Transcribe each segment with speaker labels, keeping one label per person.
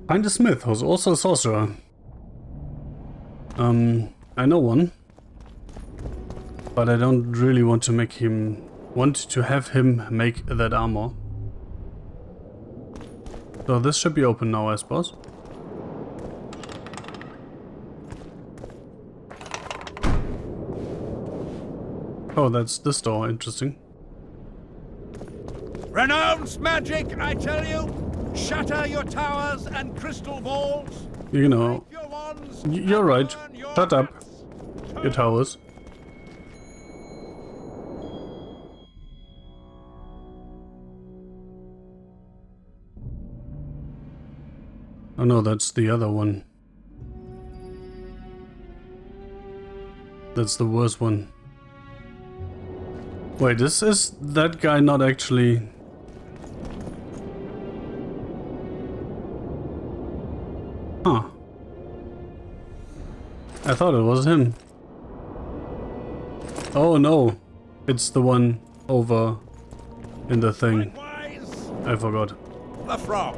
Speaker 1: Find a smith who's also a sorcerer. I know one. But I don't really want to have him make that armor. So this should be open now, I suppose. Oh, that's this door. Interesting.
Speaker 2: Renounce magic, I tell you! Shatter your towers and crystal walls!
Speaker 1: You know, you're right. Shut up, your towers. Oh no, that's the other one. That's the worst one. Wait, is that guy not actually... Huh. I thought it was him. Oh no, it's the one over in the thing. I forgot.
Speaker 2: The frog.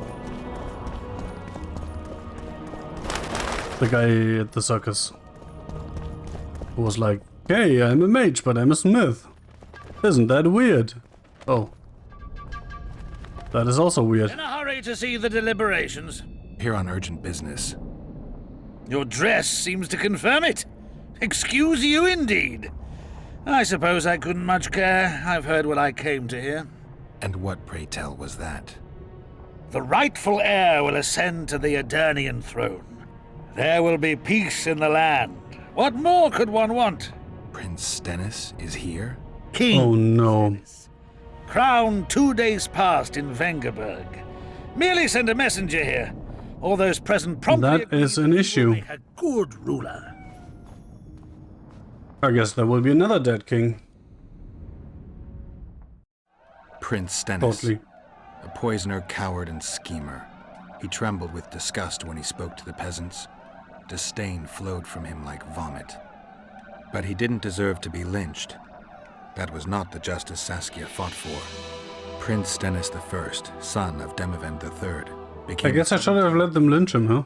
Speaker 1: The guy at the circus. Who was like, hey, I'm a mage, but I'm a smith. Isn't that weird? Oh. That is also weird.
Speaker 3: In a hurry to see the deliberations.
Speaker 4: Here on urgent business.
Speaker 3: Your dress seems to confirm it. Excuse you indeed. I suppose I couldn't much care. I've heard what I came to hear.
Speaker 4: And what, pray tell, was that?
Speaker 3: The rightful heir will ascend to the Eternian throne. There will be peace in the land. What more could one want?
Speaker 4: Prince Stennis is here?
Speaker 3: King.
Speaker 1: Oh no.
Speaker 3: Crowned 2 days past in Vengerberg. Merely send a messenger here. All those present promptly.
Speaker 1: That is an issue.
Speaker 3: Make a good ruler.
Speaker 1: I guess there will be another dead king.
Speaker 4: Prince Stennis.
Speaker 1: Totally.
Speaker 4: A poisoner, coward, and schemer. He trembled with disgust when he spoke to the peasants. Disdain flowed from him like vomit. But he didn't deserve to be lynched. That was not the justice Saskia fought for. Prince Stennis I, son of Demavend III, became...
Speaker 1: I guess I should have let them lynch him, huh?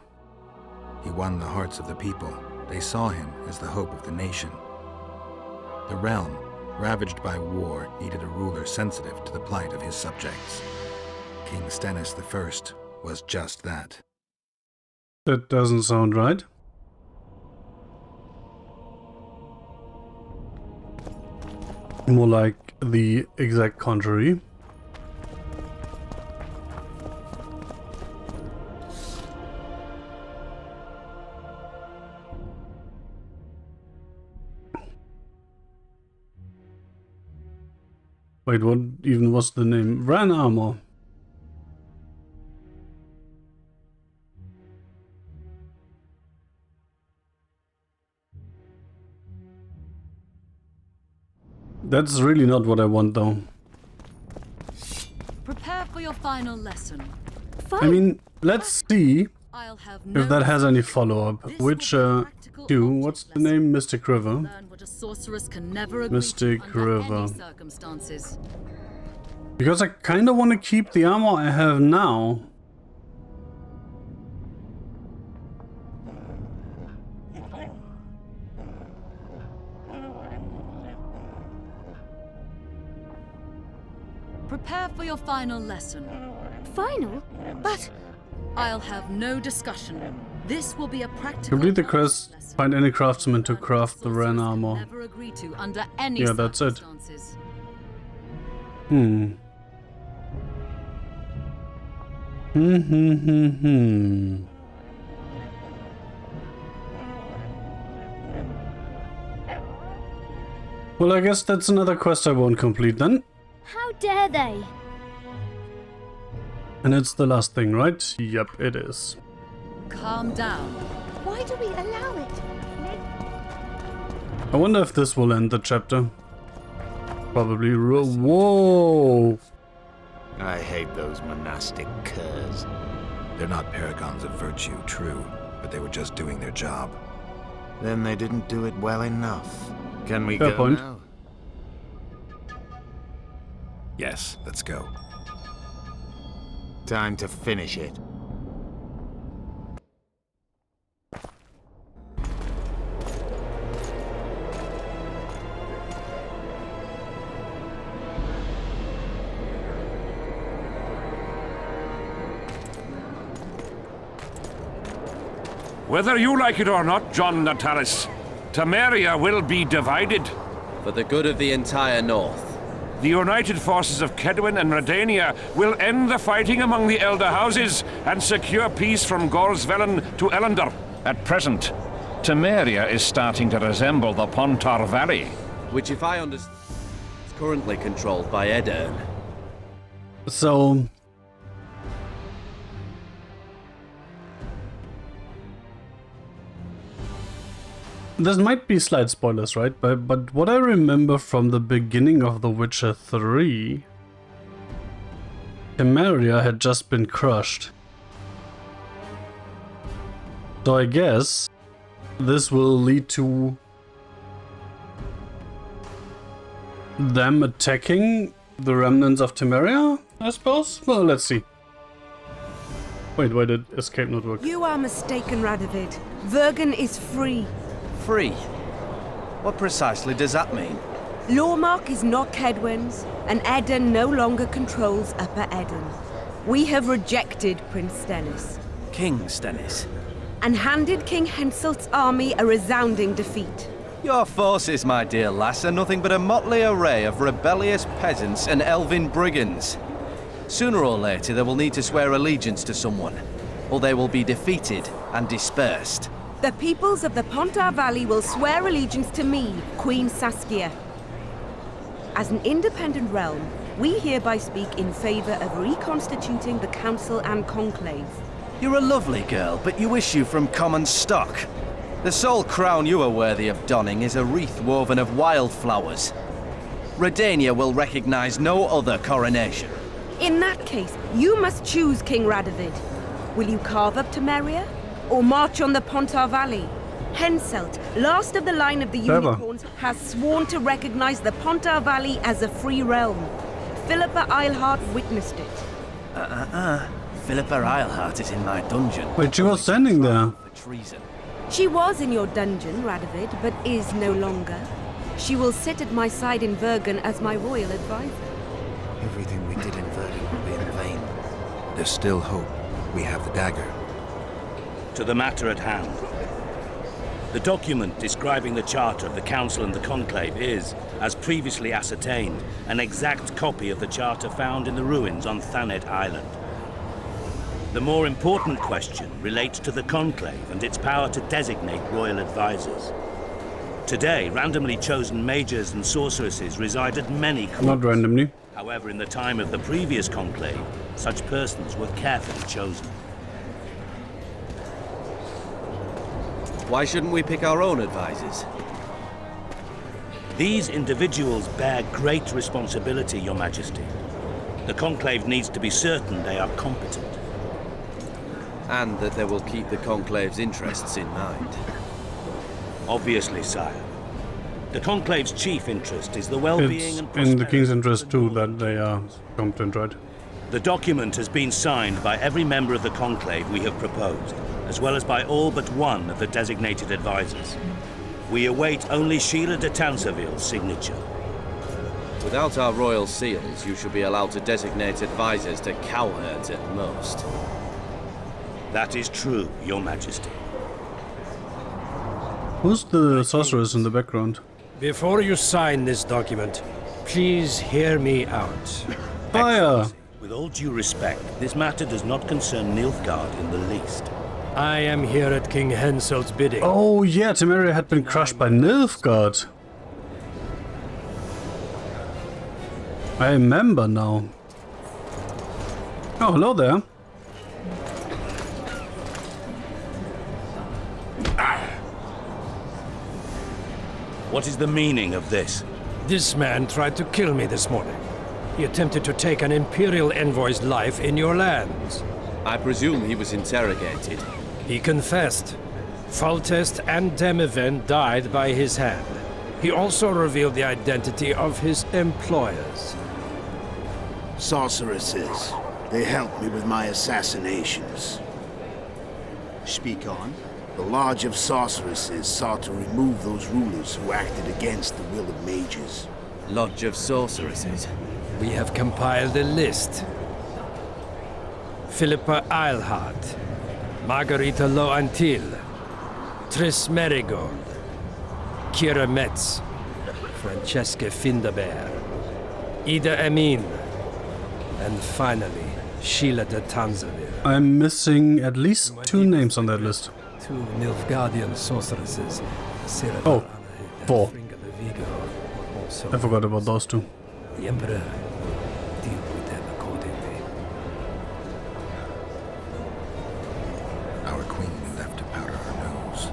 Speaker 4: He won the hearts of the people. They saw him as the hope of the nation. The realm, ravaged by war, needed a ruler sensitive to the plight of his subjects. King Stennis I was just that.
Speaker 1: That doesn't sound right. More like the exact contrary. Wait, what even was the name? Ran Armor. That's really not what I want, though.
Speaker 5: Prepare for your final lesson.
Speaker 1: I mean, let's see
Speaker 5: I'll have
Speaker 1: if that has any follow-up. Witcher 2, what's the name? Mystic River.
Speaker 5: Learn what a sorceress can never agree
Speaker 1: Mystic
Speaker 5: to under
Speaker 1: River.
Speaker 5: any circumstances.
Speaker 1: Because I kind of want to keep the armor I have now.
Speaker 5: Prepare for your final lesson.
Speaker 6: Final? But...
Speaker 5: I'll have no discussion. This will be a practical...
Speaker 1: Complete the quest, find any craftsman to craft the Ren armor.
Speaker 5: Never agree to under any
Speaker 1: Yeah, that's it.
Speaker 5: circumstances.
Speaker 1: Well, I guess that's another quest I won't complete then.
Speaker 6: how dare they?
Speaker 1: And it's the last thing, right? Yep, it is.
Speaker 5: Calm down.
Speaker 6: Why do we allow it?
Speaker 1: I wonder if this will end the chapter. Probably. Whoa!
Speaker 7: I hate those monastic curs.
Speaker 4: They're not paragons of virtue, true, but they were just doing their job.
Speaker 7: Then they didn't do it well enough. Can we
Speaker 1: Fair
Speaker 7: go
Speaker 1: point.
Speaker 7: now?
Speaker 4: Yes, let's go.
Speaker 7: Time to finish it.
Speaker 8: Whether you like it or not, John Natalis, Temeria will be divided.
Speaker 9: For the good of the entire North.
Speaker 8: The united forces of Kedwin and Redania will end the fighting among the Elder Houses and secure peace from Gorsvelen to Ellender. At present, Temeria is starting to resemble the Pontar Valley.
Speaker 9: Which, if I understand, is currently controlled by Edirn.
Speaker 1: So... This might be slight spoilers, right? But what I remember from the beginning of The Witcher 3... Temeria had just been crushed. So I guess this will lead to them attacking the remnants of Temeria, I suppose? Well, let's see. Wait, why did escape not work?
Speaker 10: You are mistaken, Radovid. Vergen is free.
Speaker 9: Free? What precisely does that mean?
Speaker 10: Lormark is not Kedwen's, and Edirn no longer controls Upper Edirn. We have rejected Prince Stennis.
Speaker 9: King Stennis?
Speaker 10: And handed King Henselt's army a resounding defeat.
Speaker 9: Your forces, my dear lass, are nothing but a motley array of rebellious peasants and elven brigands. Sooner or later they will need to swear allegiance to someone, or they will be defeated and dispersed.
Speaker 10: The peoples of the Pontar Valley will swear allegiance to me, Queen Saskia. As an independent realm, we hereby speak in favor of reconstituting the Council and Conclave.
Speaker 9: You're a lovely girl, but you issue from common stock. The sole crown you are worthy of donning is a wreath woven of wildflowers. Redania will recognize no other coronation.
Speaker 10: In that case, you must choose, King Radovid. Will you carve up Temeria, or march on the Pontar Valley? Henselt, last of the line of the Unicorns, has sworn to recognize the Pontar Valley as a free realm. Philippa Eilhart witnessed it.
Speaker 9: Philippa Eilhart is in my dungeon.
Speaker 1: Wait, she was standing there.
Speaker 9: For treason.
Speaker 10: She was in your dungeon, Radovid, but is no longer. She will sit at my side in Vergen as my royal advisor.
Speaker 7: Everything we did in Vergen will be in vain.
Speaker 4: There's still hope. We have the dagger.
Speaker 11: To the matter at hand. The document describing the charter of the Council and the Conclave is, as previously ascertained, an exact copy of the charter found in the ruins on Thanet Island. The more important question relates to the Conclave and its power to designate royal advisors. Today, randomly chosen mages and sorceresses reside at many courts.
Speaker 1: Not randomly.
Speaker 11: However, in the time of the previous Conclave, such persons were carefully chosen.
Speaker 9: Why shouldn't we pick our own advisors?
Speaker 11: These individuals bear great responsibility, Your Majesty. The Conclave needs to be certain they are competent.
Speaker 9: And that they will keep the Conclave's interests in mind.
Speaker 11: Obviously, sire. The Conclave's chief interest is the well-being and prosperity
Speaker 1: in the King's interest too that they are competent, right?
Speaker 11: The document has been signed by every member of the Conclave we have proposed, as well as by all but one of the designated advisors. We await only Sheila de Tanseville's signature.
Speaker 9: Without our royal seals, you should be allowed to designate advisors to cowherds at most.
Speaker 11: That is true, Your Majesty.
Speaker 1: Who's the sorceress in the background?
Speaker 12: Before you sign this document, please hear me out.
Speaker 1: Fire!
Speaker 11: With all due respect, this matter does not concern Nilfgaard in the least.
Speaker 12: I am here at King Henselt's bidding.
Speaker 1: Oh yeah, Temeria had been crushed by Nilfgaard. I remember now. Oh, hello there.
Speaker 11: What is the meaning of this?
Speaker 12: This man tried to kill me this morning. He attempted to take an Imperial envoy's life in your lands.
Speaker 9: I presume he was interrogated.
Speaker 12: He confessed. Foltest and Demiven died by his hand. He also revealed the identity of his employers.
Speaker 3: Sorceresses.
Speaker 13: They helped me with my assassinations.
Speaker 7: Speak on.
Speaker 13: The Lodge of Sorceresses sought to remove those rulers who acted against the will of mages.
Speaker 9: Lodge of Sorceresses?
Speaker 12: We have compiled a list. Philippa Eilhart, Margarita Loantil, Triss Merigold, Kira Metz, Francesca Findabair, Ida Amin, and finally, Sheila de Tanzavir.
Speaker 1: I'm missing at least 2 names on that list.
Speaker 12: 2 Nilfgaardian sorceresses,
Speaker 1: Oh, 4.
Speaker 12: Also,
Speaker 1: I forgot about those 2.
Speaker 12: the Emperor will deal with them accordingly.
Speaker 4: Our queen left to powder her nose.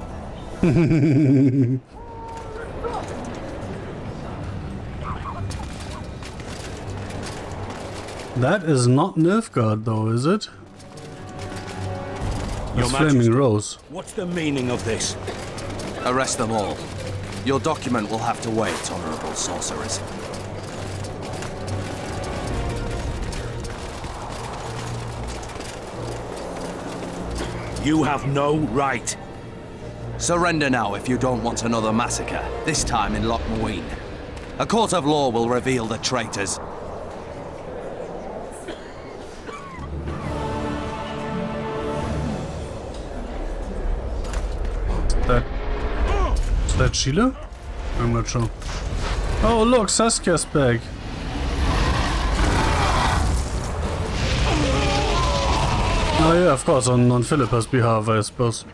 Speaker 1: That is not Nilfgaard though, is it?
Speaker 11: Your
Speaker 1: It's
Speaker 11: Majesty,
Speaker 1: Flaming Rose.
Speaker 11: What's the meaning of this?
Speaker 9: Arrest them all. Your document will have to wait, honorable sorcerers.
Speaker 11: You have no right.
Speaker 9: Surrender now if you don't want another massacre, this time in Loc Muinne. A court of law will reveal the traitors.
Speaker 1: Is that Sheila? I'm not sure. Oh look, Saskia's back. Oh yeah, of course, on Philippa's behalf, I suppose.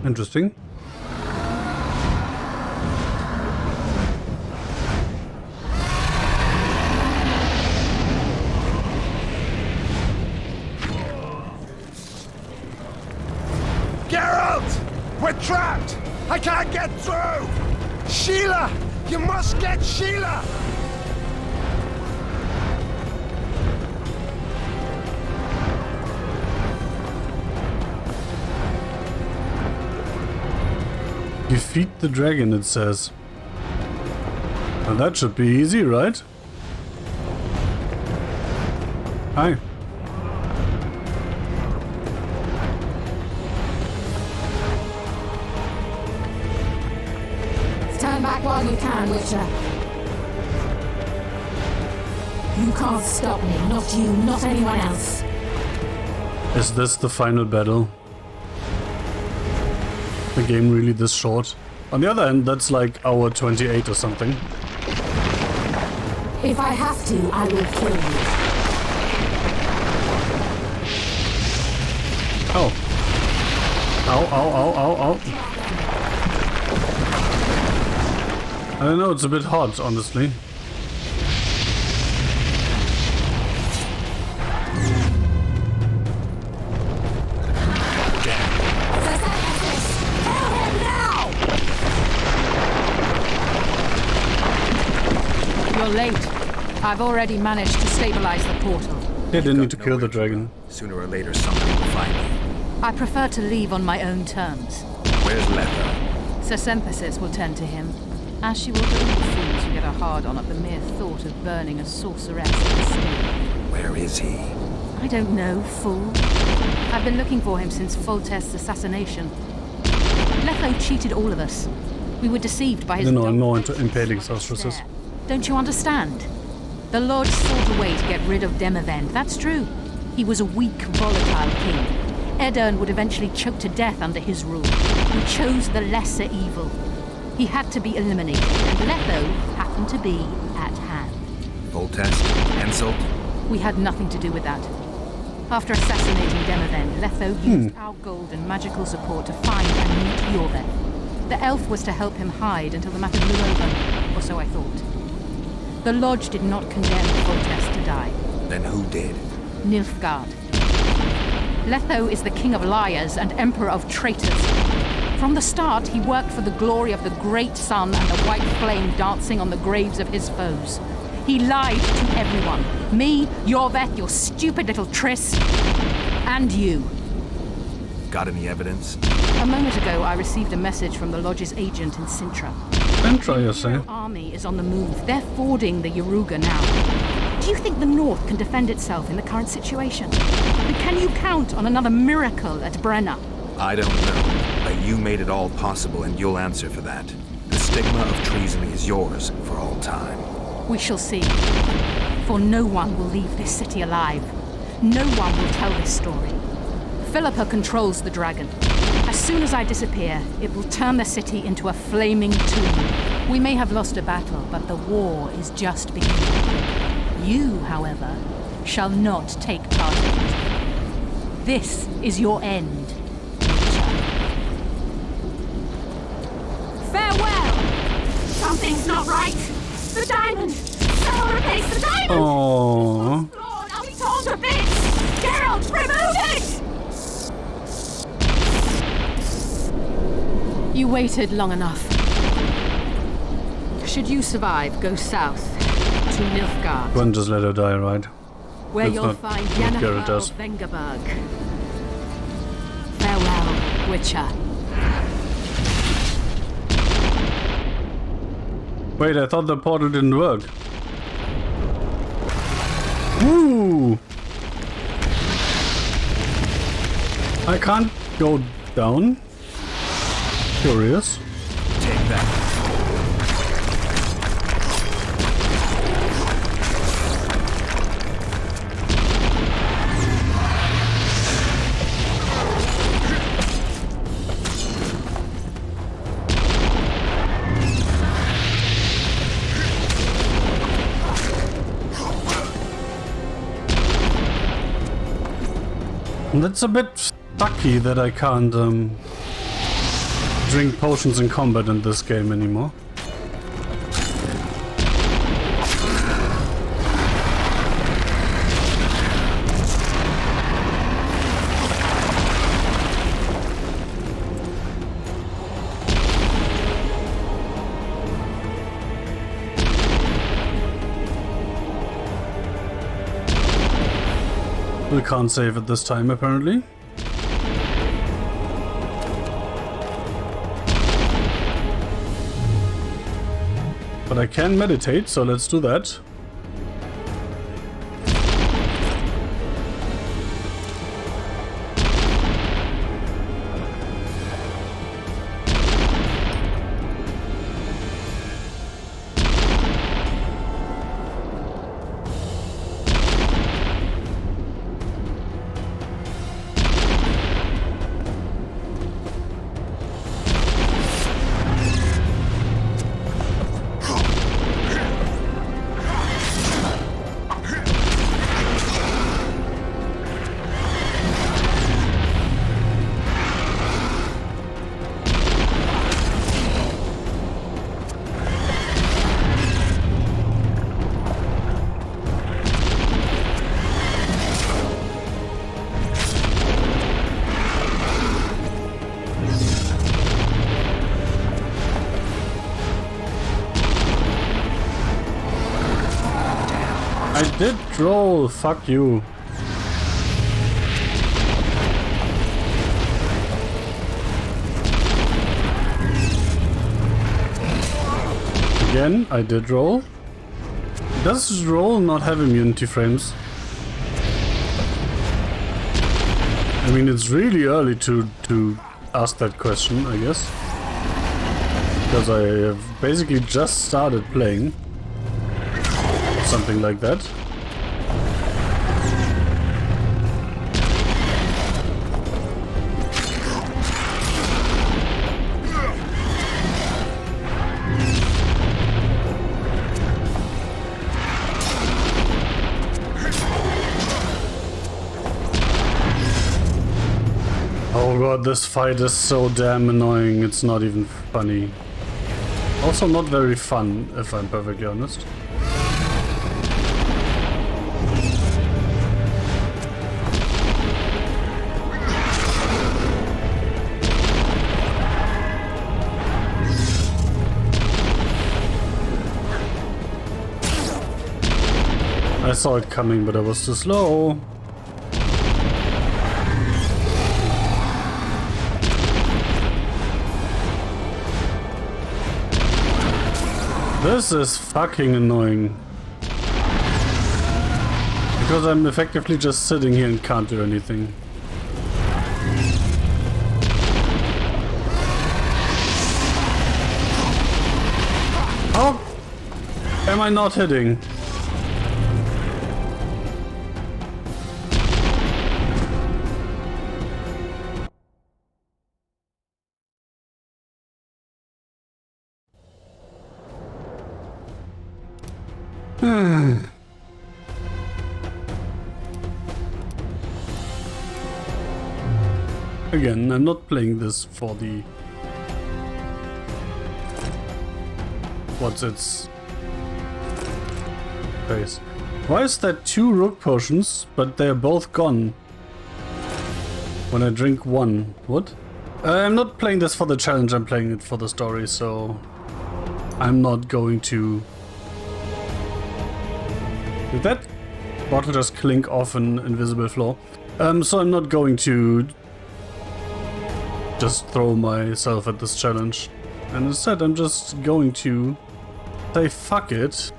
Speaker 1: Interesting.
Speaker 2: Geralt! We're trapped! I can't get through! Sheila! You must get Sheila!
Speaker 1: Defeat the dragon, it says. Well, that should be easy, right? Hi.
Speaker 14: Stand back while you can, Witcher. You can't stop me, not you, not anyone else.
Speaker 1: Is this the final battle? The game really this short? On the other hand, that's like hour 28 or something.
Speaker 14: If I have to, I will kill you.
Speaker 1: Oh. Ow, ow, ow, ow, ow. I don't know, it's a bit hot, honestly.
Speaker 5: You're late. I've already managed to stabilize the portal.
Speaker 1: They didn't need to kill the dragon.
Speaker 4: Sooner or later, somebody will find you.
Speaker 5: I prefer to leave on my own terms.
Speaker 4: Where's Letha?
Speaker 5: Sir Sempersis will tend to him, as she will to all fools who get a hard-on at the mere thought of burning a sorceress at the stake.
Speaker 4: Where is he?
Speaker 5: I don't know, fool. I've been looking for him since Foltest's assassination. Letho cheated all of us. We were deceived by his...
Speaker 1: I'm more into impaling sorceresses.
Speaker 5: Don't you understand? The Lodge sought a way to get rid of Demavend, that's true. He was a weak, volatile king. Edirn would eventually choke to death under his rule. He chose the lesser evil. He had to be eliminated, and Letho happened to be at hand.
Speaker 4: Foltest? Henselt?
Speaker 5: We had nothing to do with that. After assassinating Demavend, Letho used our gold and magical support to find and meet Jorveth. The elf was to help him hide until the matter blew over, or so I thought. The Lodge did not condemn Foltest to die.
Speaker 4: Then who did?
Speaker 5: Nilfgaard. Letho is the king of liars and emperor of traitors. From the start, he worked for the glory of the great sun and the white flame dancing on the graves of his foes. He lied to everyone. Me, Yorveth, your stupid little Triss, and you.
Speaker 4: Got any evidence?
Speaker 5: A moment ago, I received a message from the Lodge's agent in Sintra.
Speaker 1: Sintra, you say?
Speaker 5: The army is on the move. They're fording the Yaruga now. Do you think the North can defend itself in the current situation? And can you count on another miracle at Brenna?
Speaker 4: I don't know, but you made it all possible and you'll answer for that. The stigma of treason is yours for all time.
Speaker 5: We shall see. For no one will leave this city alive. No one will tell this story. Philippa controls the dragon. As soon as I disappear, it will turn the city into a flaming tomb. We may have lost a battle, but the war is just beginning. You, however, shall not take part in it. This is your end.
Speaker 14: Farewell! Something's not right. The diamond! Someone replace the diamond!
Speaker 1: Oh.
Speaker 14: I'll be torn to bits! Geralt, remove it!
Speaker 5: You waited long enough. Should you survive, go south to Nilfgaard,
Speaker 1: Wouldn't just let her die, right?
Speaker 5: where
Speaker 1: That's
Speaker 5: you'll
Speaker 1: not
Speaker 5: find
Speaker 1: what Geralt
Speaker 5: Yennefer
Speaker 1: does.
Speaker 5: of Vengerberg. Farewell, Witcher.
Speaker 1: Wait, I thought the portal didn't work. Ooh! I can't go down? Curious.
Speaker 4: Take that.
Speaker 1: That's a bit sucky that I can't drink potions in combat in this game anymore. We can't save it this time, apparently. But I can meditate, so let's do that. I did roll, fuck you. Again, I did roll. Does roll not have immunity frames? I mean, it's really early to ask that question, I guess. Because I have basically just started playing. Something like that. Oh god, this fight is so damn annoying, it's not even funny. Also not very fun, if I'm perfectly honest. I saw it coming, but I was too slow. This is fucking annoying. Because I'm effectively just sitting here and can't do anything. How am I not hitting? Again, I'm not playing this for the... What's its... face? Why is there 2 rook potions, but they're both gone when I drink one? What? I'm not playing this for the challenge, I'm playing it for the story, so... I'm not going to... Did that bottle just clink off an invisible floor? So I'm not going to just throw myself at this challenge. And instead I'm just going to say fuck it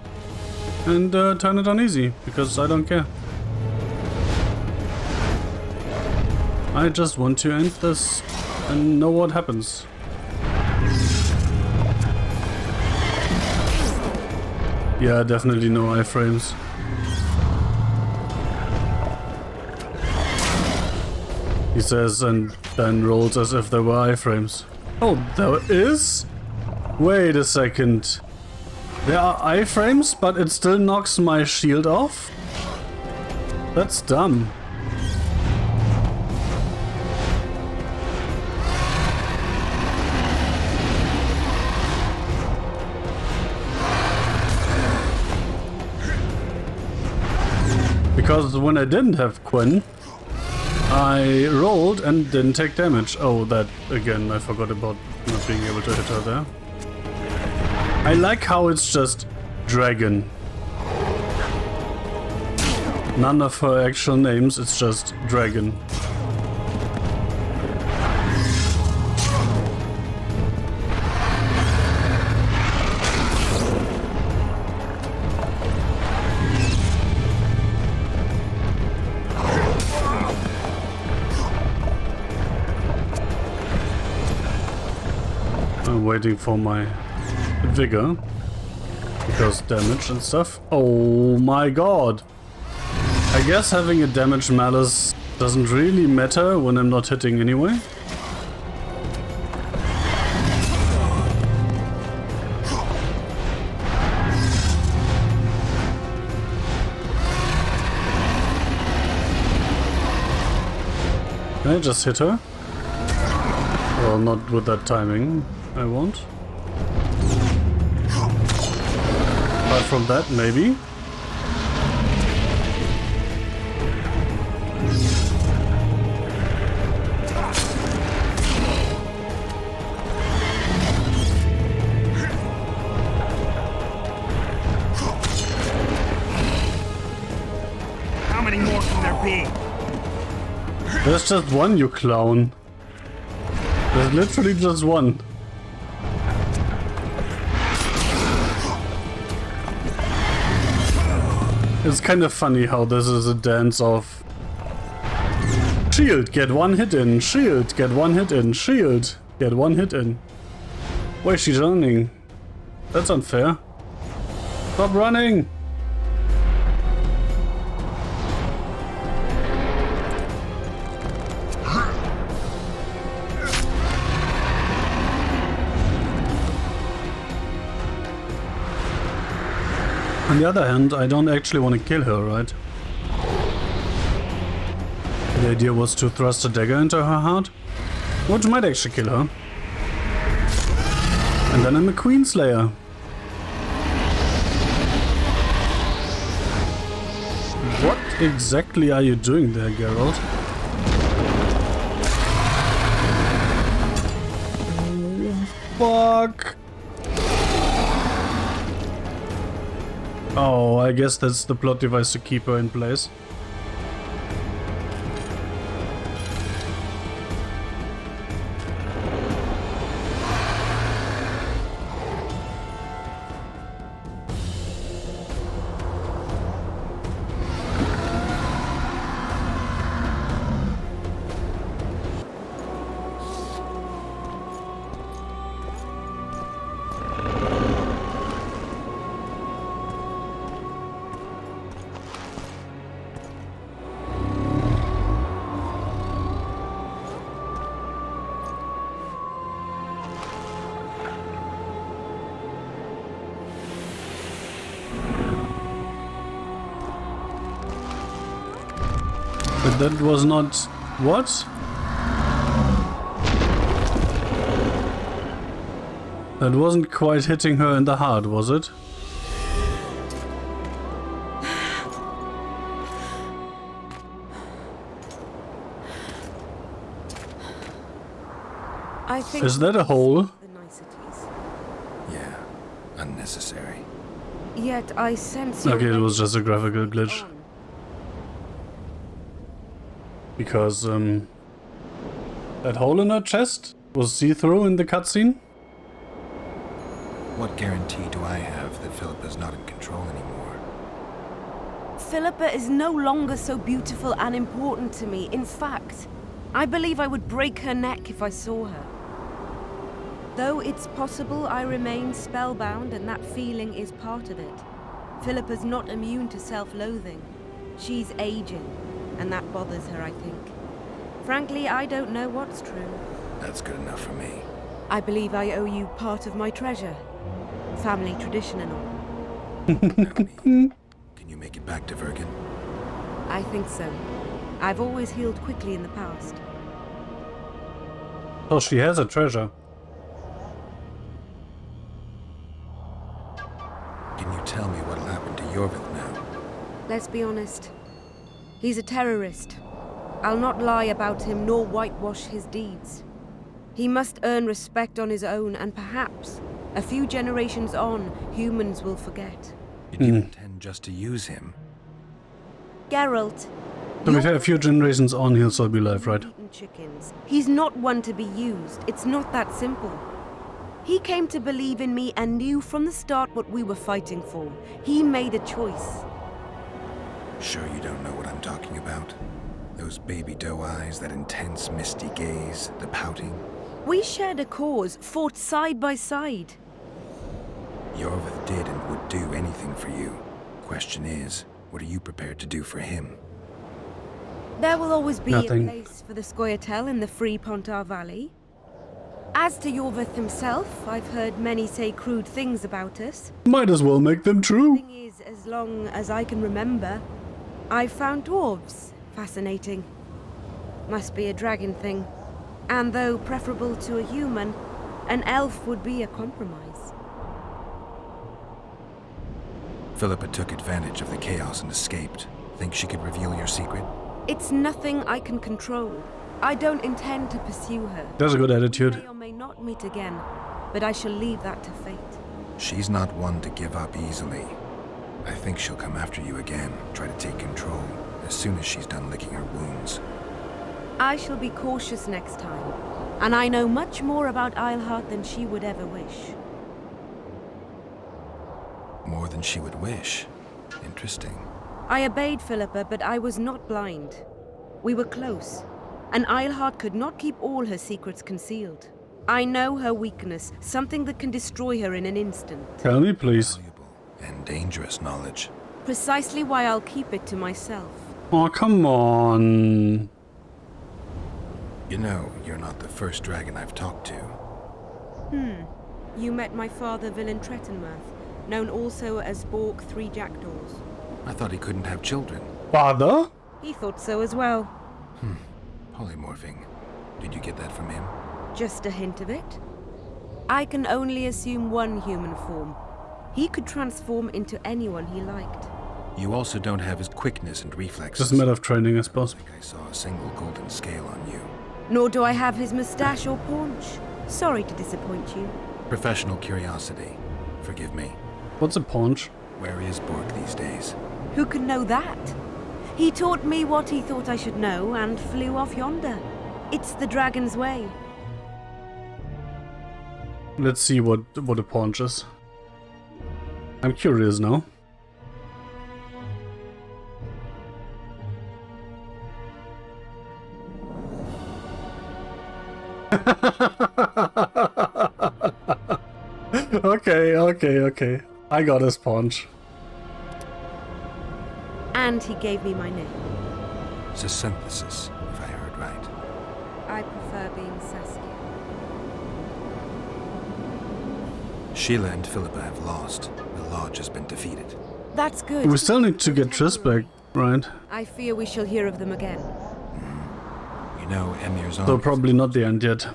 Speaker 1: and turn it on easy, because I don't care. I just want to end this and know what happens. Yeah, definitely no iframes. He says, and then rolls as if there were iframes. Oh, there is? Wait a second. There are iframes, but it still knocks my shield off? That's dumb. Because when I didn't have Quen, I rolled and didn't take damage. Oh, that again, I forgot about not being able to hit her there. I like how it's just dragon. None of her actual names, it's just dragon. Waiting for my vigor because damage and stuff. Oh my god! I guess having a damage malice doesn't really matter when I'm not hitting anyway. Can I just hit her? Well, not with that timing. I won't. Apart from that, maybe.
Speaker 2: How many more can there be?
Speaker 1: There's just one, you clown. There's literally just one. It's kind of funny how this is a dance of shield, get one hit in, shield, get one hit in, shield, get one hit in. Why is she running? That's unfair. Stop running! On the other hand, I don't actually want to kill her, right? The idea was to thrust a dagger into her heart, which might actually kill her. And then I'm a Queen Slayer. What exactly are you doing there, Geralt? Oh, fuck! Oh, I guess that's the plot device to keep her in place. But that was not... what? That wasn't quite hitting her in the heart, was it?
Speaker 10: I think
Speaker 1: Is that a hole?
Speaker 10: the niceties.
Speaker 4: Yeah, unnecessary.
Speaker 10: Yet I sense
Speaker 1: Okay, it was just a graphical glitch. Because, that hole in her chest was see-through in the cutscene?
Speaker 4: What guarantee do I have that Philippa's not in control anymore?
Speaker 10: Philippa is no longer so beautiful and important to me. In fact, I believe I would break her neck if I saw her. Though it's possible I remain spellbound and that feeling is part of it. Philippa's not immune to self-loathing. She's aging, and that bothers her, I think. Frankly, I don't know what's true.
Speaker 4: That's good enough for me.
Speaker 10: I believe I owe you part of my treasure. Family tradition and all.
Speaker 4: Can you make it back to Vergen?
Speaker 10: I think so. I've always healed quickly in the past.
Speaker 1: Oh, she has a treasure.
Speaker 4: Can you tell me what'll happen to Yorvith now?
Speaker 10: Let's be honest. He's a terrorist. I'll not lie about him nor whitewash his deeds. He must earn respect on his own, and perhaps, a few generations on, humans will forget.
Speaker 4: Did you intend just to use him?
Speaker 10: Geralt.
Speaker 1: To be fair, a few generations on, he'll still be alive, right?
Speaker 10: Chickens. He's not one to be used. It's not that simple. He came to believe in me and knew from the start what we were fighting for. He made a choice.
Speaker 4: Sure you don't know what I'm talking about? Those baby doe eyes, that intense misty gaze, the pouting.
Speaker 10: We shared a cause, fought side by side.
Speaker 4: Yorvith did and would do anything for you. Question is, what are you prepared to do for him?
Speaker 10: There will always be
Speaker 1: Nothing.
Speaker 10: a place for the Scoia'tael in the free Pontar Valley. As to Yorvith himself, I've heard many say crude things about us.
Speaker 1: Might as well make them true.
Speaker 10: The thing is, as long as I can remember, I've found dwarves fascinating. Must be a dragon thing. And though preferable to a human, an elf would be a compromise.
Speaker 4: Philippa took advantage of the chaos and escaped. Think she could reveal your secret?
Speaker 10: It's nothing I can control. I don't intend to pursue her.
Speaker 1: That's a good
Speaker 10: We
Speaker 1: attitude.
Speaker 10: may or may not meet again, but I shall leave that to fate.
Speaker 4: She's not one to give up easily. I think she'll come after you again, try to take control, as soon as she's done licking her wounds.
Speaker 10: I shall be cautious next time, and I know much more about Eilhart than she would ever wish.
Speaker 4: More than she would wish. Interesting.
Speaker 10: I obeyed Philippa, but I was not blind. We were close, and Eilhart could not keep all her secrets concealed. I know her weakness, something that can destroy her in an instant.
Speaker 1: Tell me, please.
Speaker 4: And dangerous knowledge.
Speaker 10: Precisely why I'll keep it to myself.
Speaker 1: Oh, come on.
Speaker 4: You know, you're not the first dragon I've talked to.
Speaker 10: You met my father, Villain Trettenmirth, known also as Bork Three Jackdaws.
Speaker 4: I thought he couldn't have children.
Speaker 1: Father?
Speaker 10: He thought so as well.
Speaker 4: Polymorphing. Did you get that from him?
Speaker 10: Just a hint of it. I can only assume one human form. He could transform into anyone he liked.
Speaker 4: You also don't have his quickness and reflexes.
Speaker 1: Just a matter of training, I suppose.
Speaker 4: I think I saw a single golden scale on you.
Speaker 10: Nor do I have his moustache or paunch. Sorry to disappoint you.
Speaker 4: Professional curiosity. Forgive me.
Speaker 1: What's a paunch?
Speaker 4: Where is Borg these days?
Speaker 10: Who can know that? He taught me what he thought I should know and flew off yonder. It's the dragon's way.
Speaker 1: Let's see what a paunch is. I'm curious now. Okay. I got his paunch.
Speaker 10: And he gave me my name.
Speaker 4: It's a synthesis, if I heard right.
Speaker 10: I prefer being Saskia.
Speaker 4: Sheila and Philippa have lost. The Lodge has been defeated.
Speaker 10: That's good.
Speaker 1: We still need to get Triss back, right?
Speaker 10: I fear we shall hear of them again.
Speaker 4: You know, Emir's
Speaker 1: So probably not the end yet.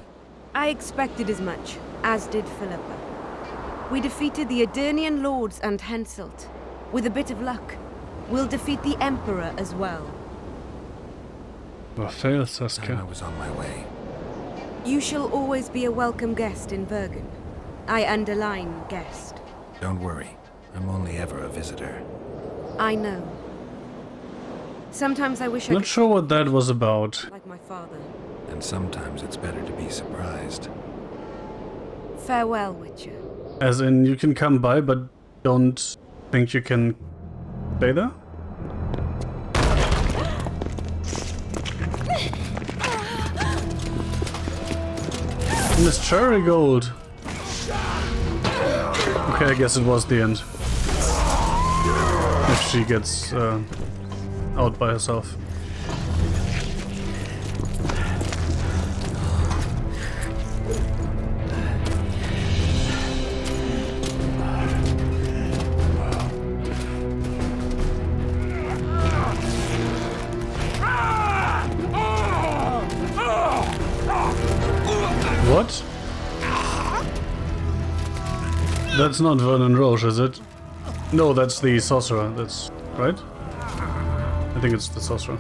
Speaker 10: I expected as much, as did Philippa. We defeated the Edirnian lords and Henselt. With a bit of luck, we'll defeat the Emperor as well.
Speaker 1: Well, fail, Saskia.
Speaker 4: I was on my way.
Speaker 10: You shall always be a welcome guest in Bergen. I underline guest.
Speaker 4: Don't worry. I'm only ever a visitor.
Speaker 10: I know. Sometimes I wish I
Speaker 1: Not
Speaker 10: could...
Speaker 1: sure what that was about.
Speaker 10: Like my father.
Speaker 4: And sometimes it's better to be surprised.
Speaker 10: Farewell, Witcher.
Speaker 1: As in, you can come by, but don't think you can stay there? Miss Cherrygold! Okay, I guess it was the end. If she gets out by herself. What? That's not Vernon Roche, is it? No, that's the sorcerer. That's right? I think it's the sorcerer.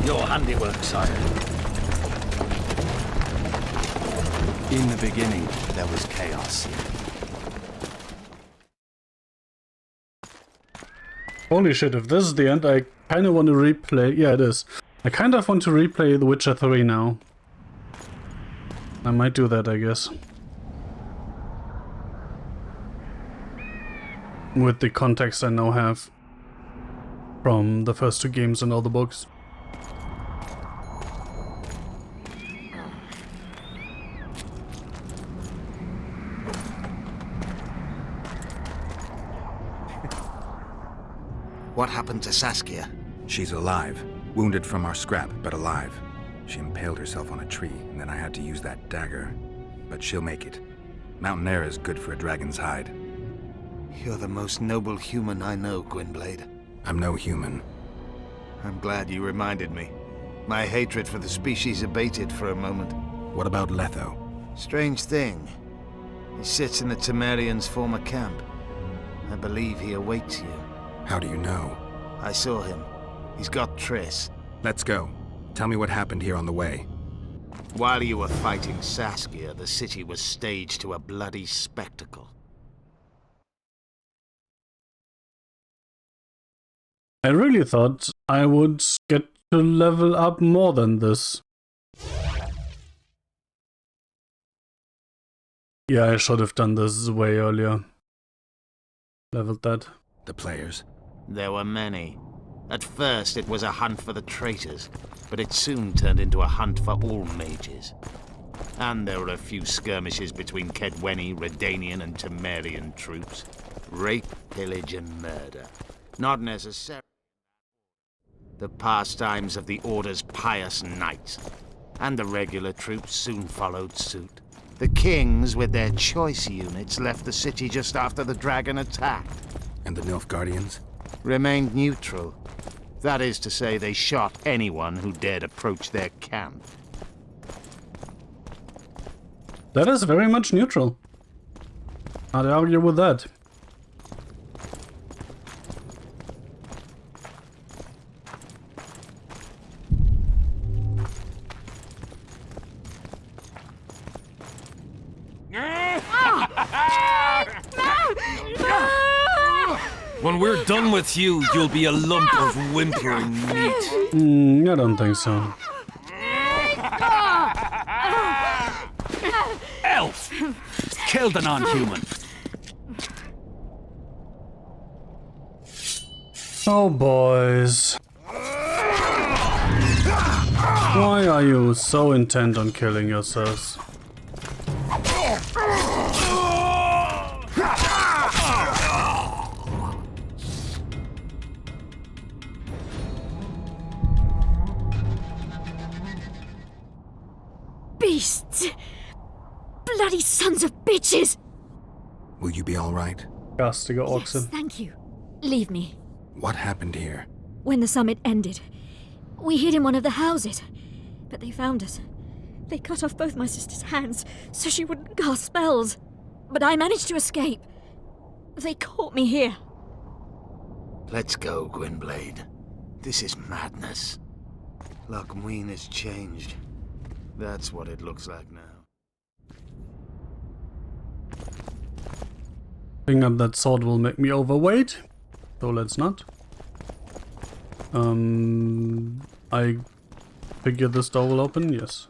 Speaker 3: Your handiwork, sire.
Speaker 9: In the beginning, there was chaos.
Speaker 1: Holy shit, if this is the end, I kind of want to replay... Yeah, it is. I kind of want to replay The Witcher 3 now. I might do that, I guess. With the context I now have from the first two games and all the books.
Speaker 7: What happened to Saskia?
Speaker 4: She's alive. Wounded from our scrap, but alive. She impaled herself on a tree, and then I had to use that dagger. But she'll make it. Mountain air is good for a dragon's hide.
Speaker 7: You're the most noble human I know, Gwynblade.
Speaker 4: I'm no human.
Speaker 7: I'm glad you reminded me. My hatred for the species abated for a moment.
Speaker 4: What about Letho?
Speaker 7: Strange thing. He sits in the Temerians' former camp. I believe he awaits you.
Speaker 4: How do you know?
Speaker 7: I saw him. He's got Triss.
Speaker 4: Let's go. Tell me what happened here on the way.
Speaker 7: While you were fighting Saskia, the city was staged to a bloody spectacle.
Speaker 1: I really thought I would get to level up more than this. Yeah, I should have done this way earlier. Leveled that.
Speaker 4: The players?
Speaker 7: There were many. At first it was a hunt for the traitors, but it soon turned into a hunt for all mages. And there were a few skirmishes between Kedweni, Redanian and Temerian troops. Rape, pillage and murder. Not necessarily the pastimes of the Order's pious knights. And the regular troops soon followed suit. The kings, with their choice units, left the city just after the dragon attacked.
Speaker 4: And the Nilfgaardians?
Speaker 7: Remained neutral. That is to say, they shot anyone who dared approach their camp.
Speaker 1: That is very much neutral. I'd argue with that.
Speaker 12: When we're done with you, you'll be a lump of whimpering meat.
Speaker 1: I don't think so.
Speaker 2: Elf! Kill the non-human.
Speaker 1: Oh, boys. Why are you so intent on killing yourselves?
Speaker 6: Beasts! Bloody sons of bitches!
Speaker 4: Will you be all right?
Speaker 1: Gastiger oxen.
Speaker 6: Yes, thank you. Leave me.
Speaker 4: What happened here?
Speaker 6: When the summit ended, we hid in one of the houses, but they found us. They cut off both my sister's hands so she wouldn't cast spells. But I managed to escape. They caught me here.
Speaker 7: Let's go, Gwynblade. This is madness. Loc Muinne has changed. That's what it looks like now.
Speaker 1: Picking up that sword will make me overweight, so let's not. I figure this door will open, yes.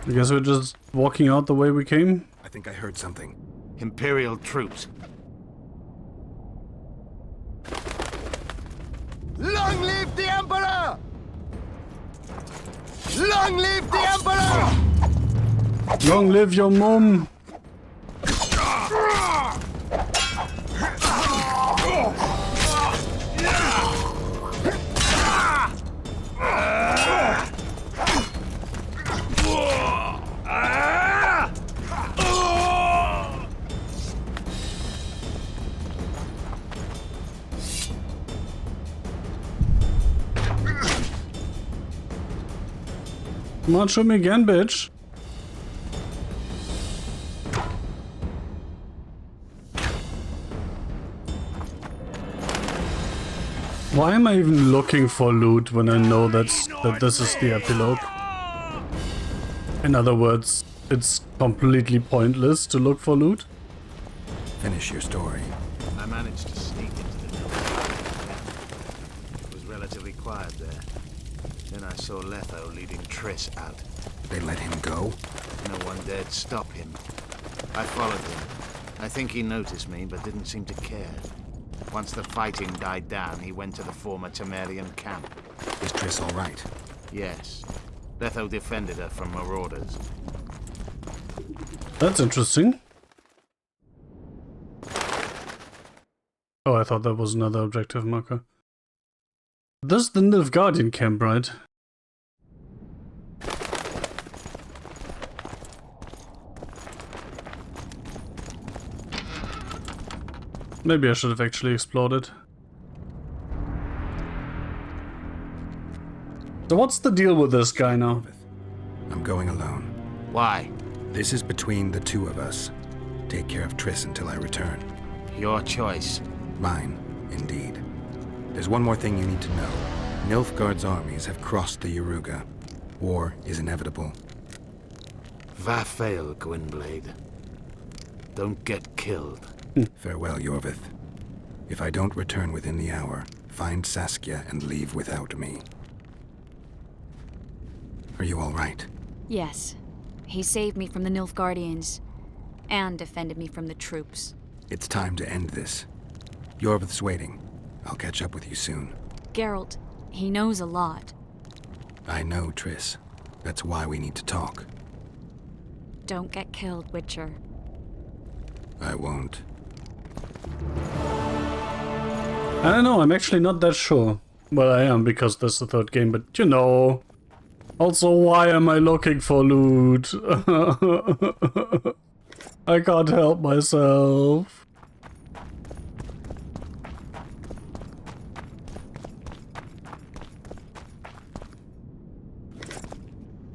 Speaker 1: I guess we're just walking out the way we came.
Speaker 4: I think I heard something.
Speaker 7: Imperial troops.
Speaker 15: Long live the Emperor! Long live the Emperor!
Speaker 1: Long live your mom! Come on, shoot me again, bitch. Why am I even looking for loot when I know that this is the epilogue? In other words, it's completely pointless to look for loot.
Speaker 4: Finish your story.
Speaker 7: I managed to sneak into the mill. It was relatively quiet there. Then I saw Letho leading Triss out.
Speaker 4: They let him go?
Speaker 7: No one dared stop him. I followed him. I think he noticed me, but didn't seem to care. Once the fighting died down, he went to the former Temerian camp.
Speaker 4: Is Triss all right?
Speaker 7: Yes. Letho defended her from marauders.
Speaker 1: That's interesting. Oh, I thought that was another objective marker. This is the Nilfgaardian camp, right? Maybe I should have actually explored it. So what's the deal with this guy now?
Speaker 4: I'm going alone.
Speaker 7: Why?
Speaker 4: This is between the two of us. Take care of Triss until I return.
Speaker 7: Your choice.
Speaker 4: Mine, indeed. There's one more thing you need to know. Nilfgaard's armies have crossed the Yaruga. War is inevitable.
Speaker 7: Va fail, Gwynblade. Don't get killed.
Speaker 4: Farewell, Yorvith. If I don't return within the hour, find Saskia and leave without me. Are you all right?
Speaker 16: Yes. He saved me from the Nilfgaardians and defended me from the troops.
Speaker 4: It's time to end this. Yorvith's waiting. I'll catch up with you soon.
Speaker 16: Geralt, he knows a lot.
Speaker 4: I know, Triss. That's why we need to talk.
Speaker 16: Don't get killed, Witcher.
Speaker 4: I won't.
Speaker 1: I don't know, I'm actually not that sure. Well, I am because this is the third game, but you know. Also, why am I looking for loot? I can't help myself.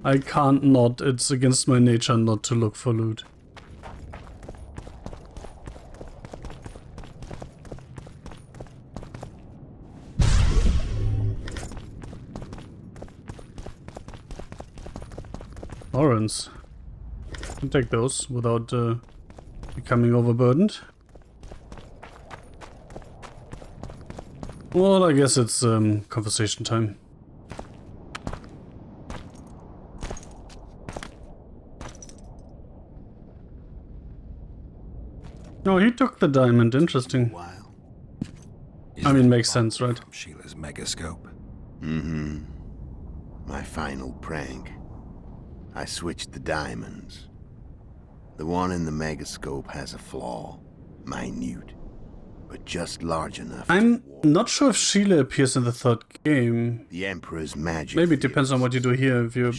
Speaker 1: I can't not. It's against my nature not to look for loot. Orange. Can take those without becoming overburdened. Well, I guess it's conversation time. No, he took the diamond. Interesting. I mean, makes sense, right?
Speaker 4: From Sheila's megascope.
Speaker 13: Mm-hmm. My final prank. I switched the diamonds. The one in the megascope has a flaw. Minute. But just large enough.
Speaker 1: I'm not sure if Sheila appears in the third game.
Speaker 13: The Emperor's magic.
Speaker 1: Maybe it depends on what you do here if you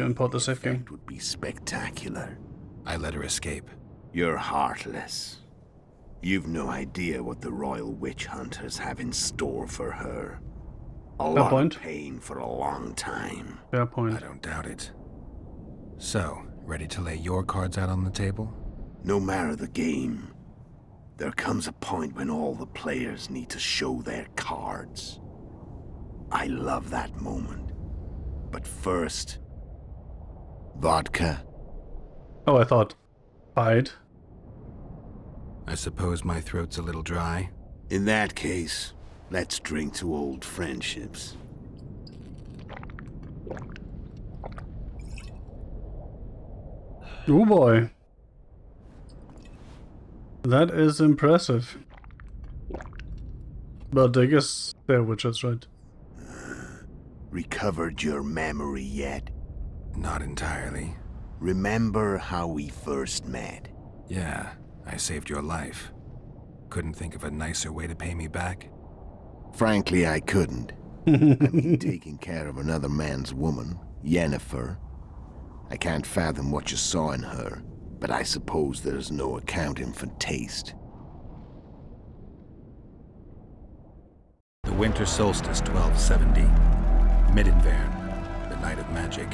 Speaker 1: import the save game.
Speaker 13: Would be spectacular.
Speaker 4: I let her escape.
Speaker 13: You're heartless. You've no idea what the royal witch hunters have in store for her. A lot of pain for a long time.
Speaker 1: Fair point.
Speaker 4: I don't doubt it. So, ready to lay your cards out on the table?
Speaker 13: No matter the game, there comes a point when all the players need to show their cards. I love that moment. But first... vodka.
Speaker 1: Oh, I thought... fight.
Speaker 4: I suppose my throat's a little dry.
Speaker 13: In that case, let's drink to old friendships.
Speaker 1: Oh boy. That is impressive. But I guess they're witches, right?
Speaker 13: Recovered your memory yet?
Speaker 4: Not entirely.
Speaker 13: Remember how we first met?
Speaker 4: Yeah, I saved your life. Couldn't think of a nicer way to pay me back?
Speaker 13: Frankly, I couldn't. I mean, taking care of another man's woman, Yennefer. I can't fathom what you saw in her, but I suppose there's no accounting for taste.
Speaker 4: The winter solstice 1270. Midinvern, the night of magic.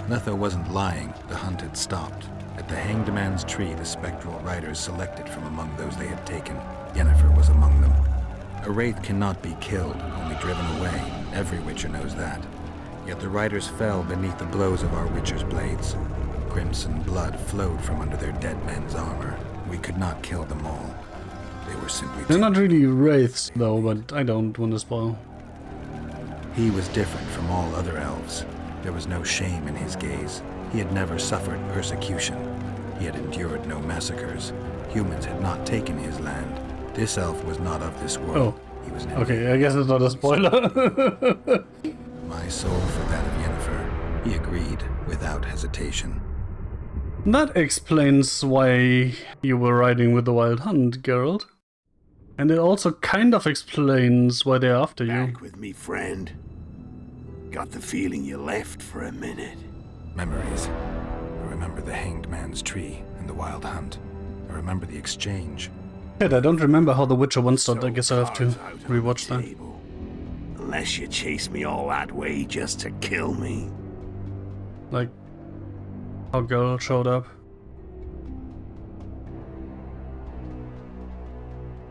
Speaker 4: Letho wasn't lying, the hunt had stopped. At the Hanged Man's Tree, the spectral riders selected from among those they had taken. Yennefer was among them. A wraith cannot be killed, only driven away. Every witcher knows that. Yet the riders fell beneath the blows of our witcher's blades. Crimson blood flowed from under their dead men's armor. We could not kill them all. They were simply...
Speaker 1: They're not really wraiths, though, but I don't want to spoil.
Speaker 4: He was different from all other elves. There was no shame in his gaze. He had never suffered persecution. He had endured no massacres. Humans had not taken his land. This elf was not of this world.
Speaker 1: Oh.
Speaker 4: He was
Speaker 1: okay, I guess it's not a spoiler.
Speaker 4: My soul for that of Yennefer. He agreed without hesitation.
Speaker 1: That explains why you were riding with the Wild Hunt, Geralt. And it also kind of explains why they're after you.
Speaker 13: Back with me, friend. Got the feeling you left for a minute.
Speaker 4: Memories. I remember the Hanged Man's Tree and the Wild Hunt. I remember the exchange.
Speaker 1: Shit, I don't remember how The Witcher 1 started. I guess I have to rewatch that.
Speaker 13: Unless you chase me all that way just to kill me.
Speaker 1: Like, how Geralt showed up.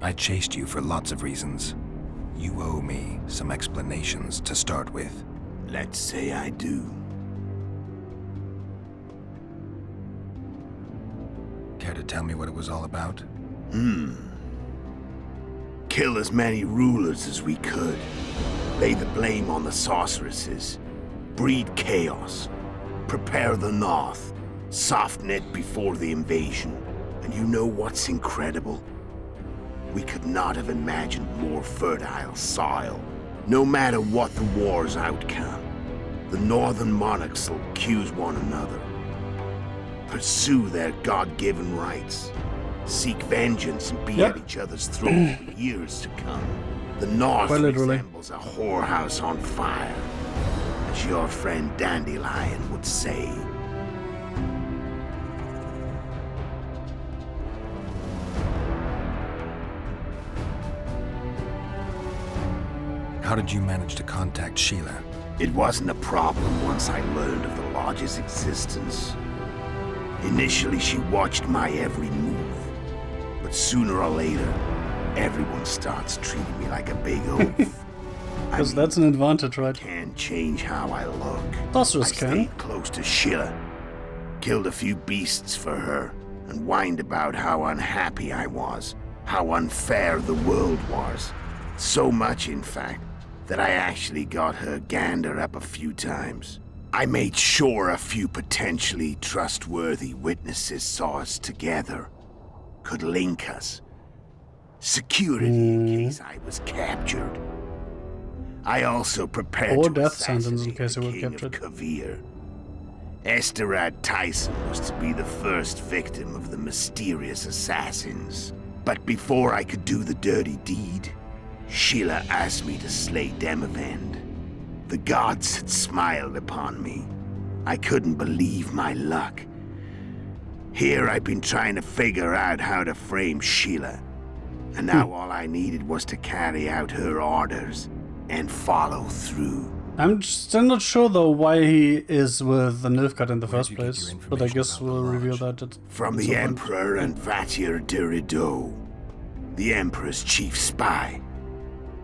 Speaker 4: I chased you for lots of reasons. You owe me some explanations to start with.
Speaker 13: Let's say I do.
Speaker 4: Care to tell me what it was all about?
Speaker 13: Kill as many rulers as we could. Lay the blame on the sorceresses. Breed chaos. Prepare the north. Soften it before the invasion. And you know what's incredible? We could not have imagined more fertile soil. No matter what the war's outcome, the northern monarchs will accuse one another. Pursue their God-given rights. Seek vengeance and be at each other's throats for years to come. The north resembles a whorehouse on fire, as your friend Dandelion would say.
Speaker 4: How did you manage to contact Sheila?
Speaker 13: It wasn't a problem once I learned of the Lodge's existence. Initially, she watched my every move. But sooner or later, everyone starts treating me like a big oaf.
Speaker 1: Because that's an advantage, right?
Speaker 13: Can't change how I look.
Speaker 1: Sorceress can.
Speaker 13: Stayed close to Sheila, Killed a few beasts for her, and whined about how unhappy I was, how unfair the world was. So much, in fact, that I actually got her gander up a few times. I made sure a few potentially trustworthy witnesses saw us together, could link us. Security in case I was captured. I also prepared
Speaker 1: Or
Speaker 13: to
Speaker 1: death sentence in
Speaker 13: assassinate
Speaker 1: case
Speaker 13: the
Speaker 1: he were
Speaker 13: King
Speaker 1: captured.
Speaker 13: of Kavir. Esterad Tyson was to be the first victim of the mysterious assassins. But before I could do the dirty deed, Sheila asked me to slay Demavend. The gods had smiled upon me. I couldn't believe my luck. Here I've been trying to figure out how to frame Sheila. And now all I needed was to carry out her orders and follow through.
Speaker 1: I'm still not sure though why he is with the Nilfgaard in the first place, but I guess we'll reveal that at
Speaker 13: From
Speaker 1: some
Speaker 13: the
Speaker 1: point.
Speaker 13: Emperor and Vatir de Rideau, the Emperor's chief spy.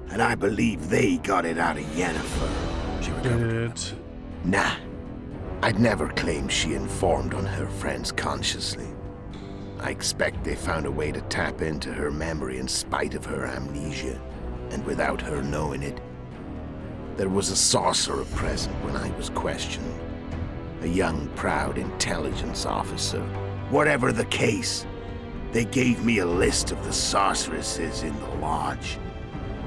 Speaker 13: And I believe they got it out of Yennefer. Nah, I'd never claim she informed on her friends consciously. I expect they found a way to tap into her memory in spite of her amnesia, and without her knowing it. There was a sorcerer present when I was questioned. A young, proud intelligence officer. Whatever the case, they gave me a list of the sorceresses in the lodge.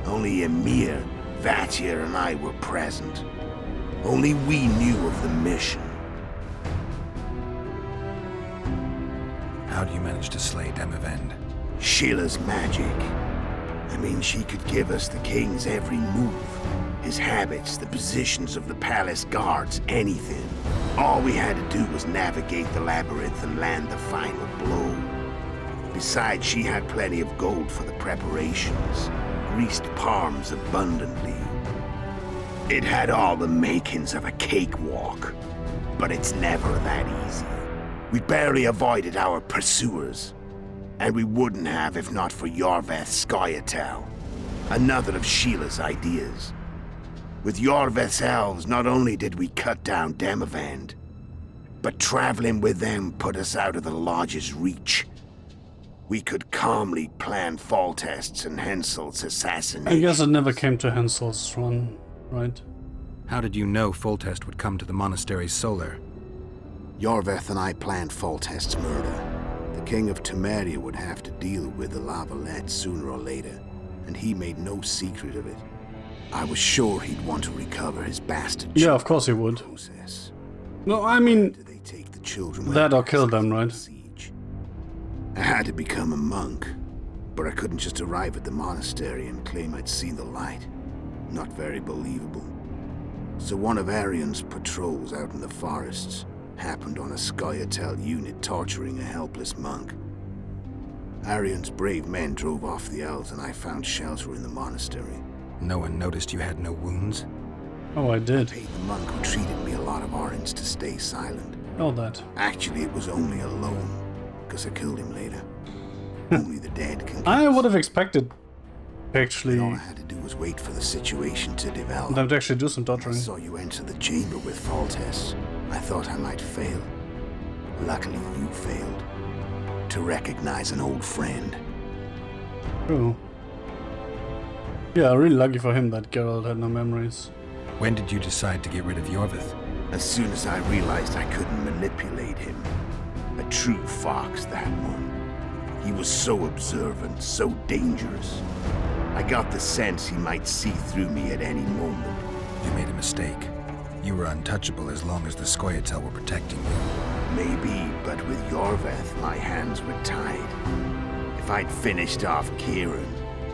Speaker 13: Only Emir, Vatir, and I were present. Only we knew of the mission.
Speaker 4: How do you manage to slay Demavend?
Speaker 13: Sheila's magic. I mean, she could give us the king's every move. His habits, the positions of the palace guards, anything. All we had to do was navigate the labyrinth and land the final blow. Besides, she had plenty of gold for the preparations. Greased palms abundantly. It had all the makings of a cakewalk. But it's never that easy. We barely avoided our pursuers. And we wouldn't have if not for Yorveth Scoia'tael, another of Sheila's ideas. With Yorveth's elves, not only did we cut down Demavend, but traveling with them put us out of the Lodge's reach. We could calmly plan Foltest's and Henselt's assassination.
Speaker 1: I guess it never came to Hensel's run, right?
Speaker 4: How did you know Foltest would come to the monastery's solar?
Speaker 13: Yorveth and I planned Foltest's murder. The King of Temeria would have to deal with the Lavalette sooner or later, and he made no secret of it. I was sure he'd want to recover his bastard.
Speaker 1: Yeah, of course he would. No, I mean, that or kill them, right?
Speaker 13: I had to become a monk, but I couldn't just arrive at the monastery and claim I'd seen the light. Not very believable. So one of Arian's patrols out in the forests happened on a Scoia'tael unit torturing a helpless monk. Arian's brave men drove off the elves and I found shelter in the monastery.
Speaker 4: No one noticed you had no wounds?
Speaker 1: Oh, I did.
Speaker 13: I paid the monk who treated me a lot of orange to stay silent.
Speaker 1: All that.
Speaker 13: Actually, it was only a loan, because I killed him later. Only the dead can kill
Speaker 1: I
Speaker 13: us.
Speaker 1: would have expected, actually,
Speaker 13: All I had to do was wait for the situation to develop.
Speaker 1: them to actually do some
Speaker 13: I
Speaker 1: torturing.
Speaker 13: saw you enter the chamber with Foltest. I thought I might fail. Luckily, you failed. To recognize an old friend.
Speaker 1: True. Yeah, really lucky for him that Geralt had no memories.
Speaker 4: When did you decide to get rid of Yorveth?
Speaker 13: As soon as I realized I couldn't manipulate him. A true fox, that one. He was so observant, so dangerous. I got the sense he might see through me at any moment.
Speaker 4: You made a mistake. You were untouchable as long as the Scoia'tael were protecting you.
Speaker 13: Maybe, but with Yorveth, my hands were tied. If I'd finished off Kieran...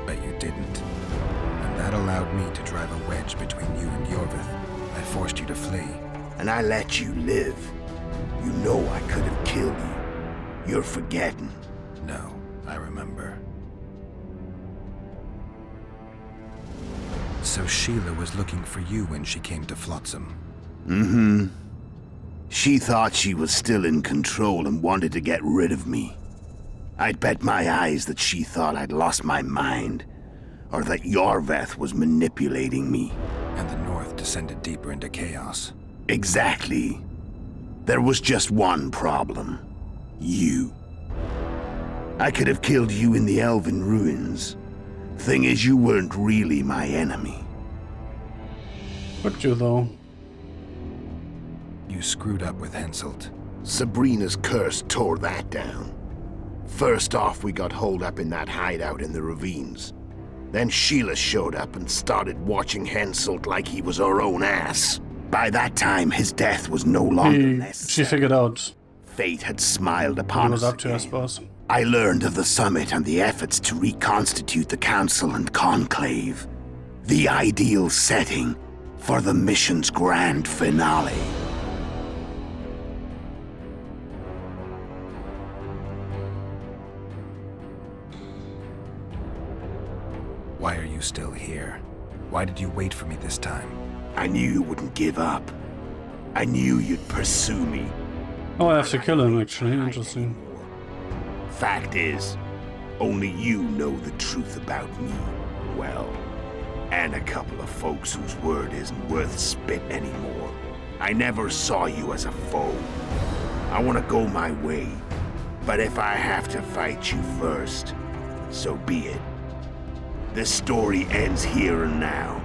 Speaker 4: But you didn't. And that allowed me to drive a wedge between you and Yorveth. I forced you to flee.
Speaker 13: And I let you live. You know I could have killed you. You're forgetting.
Speaker 4: No, I remember. So Sheila was looking for you when she came to Flotsam.
Speaker 13: Mm-hmm. She thought she was still in control and wanted to get rid of me. I'd bet my eyes that she thought I'd lost my mind, or that Yorveth was manipulating me.
Speaker 4: And the North descended deeper into chaos.
Speaker 13: Exactly. There was just one problem. You. I could have killed you in the Elven ruins. Thing is, you weren't really my enemy.
Speaker 1: Would you, though?
Speaker 4: You screwed up with Henselt.
Speaker 13: Sabrina's curse tore that down. First off, we got holed up in that hideout in the ravines. Then Sheila showed up and started watching Henselt like he was her own ass. By that time, his death was no longer necessary.
Speaker 1: She figured out.
Speaker 13: Fate had smiled upon us
Speaker 1: up to,
Speaker 13: again.
Speaker 1: I suppose.
Speaker 13: I learned of the summit and the efforts to reconstitute the council and conclave. The ideal setting for the mission's grand finale.
Speaker 4: Why are you still here? Why did you wait for me this time?
Speaker 13: I knew you wouldn't give up. I knew you'd pursue me.
Speaker 1: Oh, I have to kill him, actually. Interesting.
Speaker 13: Fact is, only you know the truth about me. Well, and a couple of folks whose word isn't worth spit anymore. I never saw you as a foe. I want to go my way, but if I have to fight you first, so be it. This story ends here and now.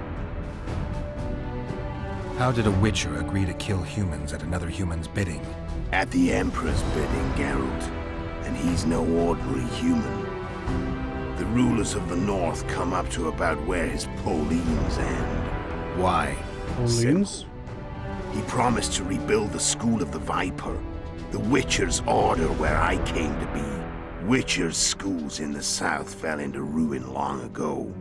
Speaker 4: How did a Witcher agree to kill humans at another human's bidding?
Speaker 13: At the Emperor's bidding, Geralt. And he's no ordinary human. The rulers of the North come up to about where his Pauline's end.
Speaker 4: Why?
Speaker 1: Pauline's?
Speaker 13: He promised to rebuild the School of the Viper, the Witcher's order where I came to be. Witcher's schools in the south fell into ruin long ago,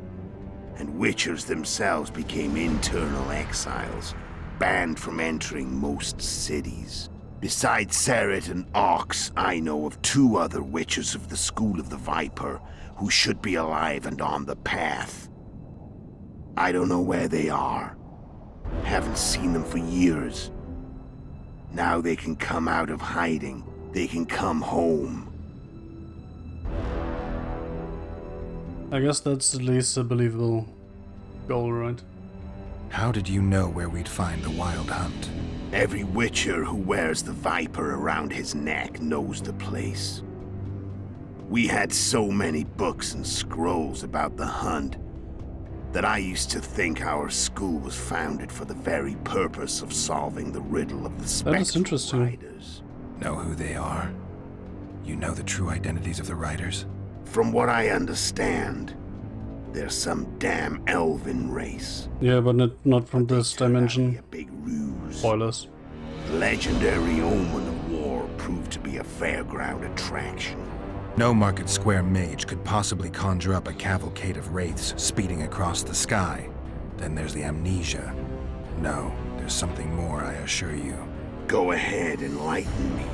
Speaker 13: and Witchers themselves became internal exiles, banned from entering most cities. Besides Seret and Ox, I know of 2 other Witchers of the School of the Viper who should be alive and on the path. I don't know where they are. Haven't seen them for years. Now they can come out of hiding. They can come home.
Speaker 1: I guess that's at least a believable goal, right?
Speaker 4: How did you know where we'd find the Wild Hunt?
Speaker 13: Every Witcher who wears the Viper around his neck knows the place. We had so many books and scrolls about the hunt that I used to think our school was founded for the very purpose of solving the riddle of the Spectral Riders.
Speaker 4: Know who they are? You know the true identities of the Riders?
Speaker 13: From what I understand, they're some damn elven race.
Speaker 1: Yeah, but not from this dimension.
Speaker 13: Big ruse.
Speaker 1: Spoilers.
Speaker 13: The legendary omen of war proved to be a fairground attraction.
Speaker 4: No Market Square mage could possibly conjure up a cavalcade of wraiths speeding across the sky. Then there's the amnesia. No, there's something more, I assure you.
Speaker 13: Go ahead, enlighten me.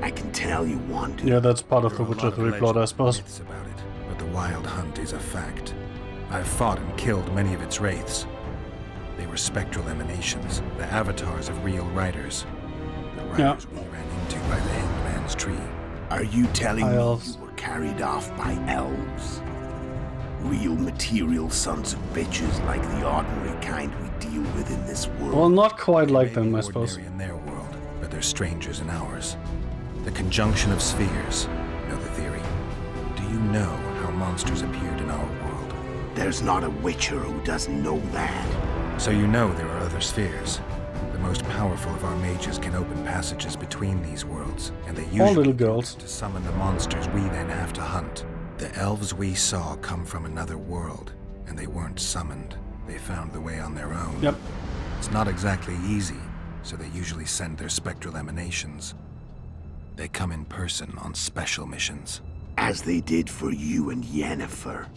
Speaker 13: I can tell you want to.
Speaker 1: Yeah, that's part of the Witcher 3 plot, I suppose.
Speaker 4: About it, but the Wild Hunt is a fact. I've fought and killed many of its wraiths. They were spectral emanations, the avatars of real riders. The riders we ran into by the Hangman's Tree.
Speaker 13: Are you telling me you were carried off by elves? Real material sons of bitches like the ordinary kind we deal with in this world?
Speaker 1: Well, not quite like them, I suppose.
Speaker 4: In their world, but they're strangers in ours. The conjunction of spheres. Know the theory? Do you know how monsters appeared in our world?
Speaker 13: There's not a Witcher who doesn't know that.
Speaker 4: So you know there are other spheres. The most powerful of our mages can open passages between these worlds, and they usually
Speaker 1: little girls
Speaker 4: to summon the monsters we then have to hunt. The elves we saw come from another world, and they weren't summoned. They found the way on their own.
Speaker 1: Yep.
Speaker 4: It's not exactly easy, so they usually send their spectral emanations. They come in person on special missions.
Speaker 13: As they did for you and Yennefer.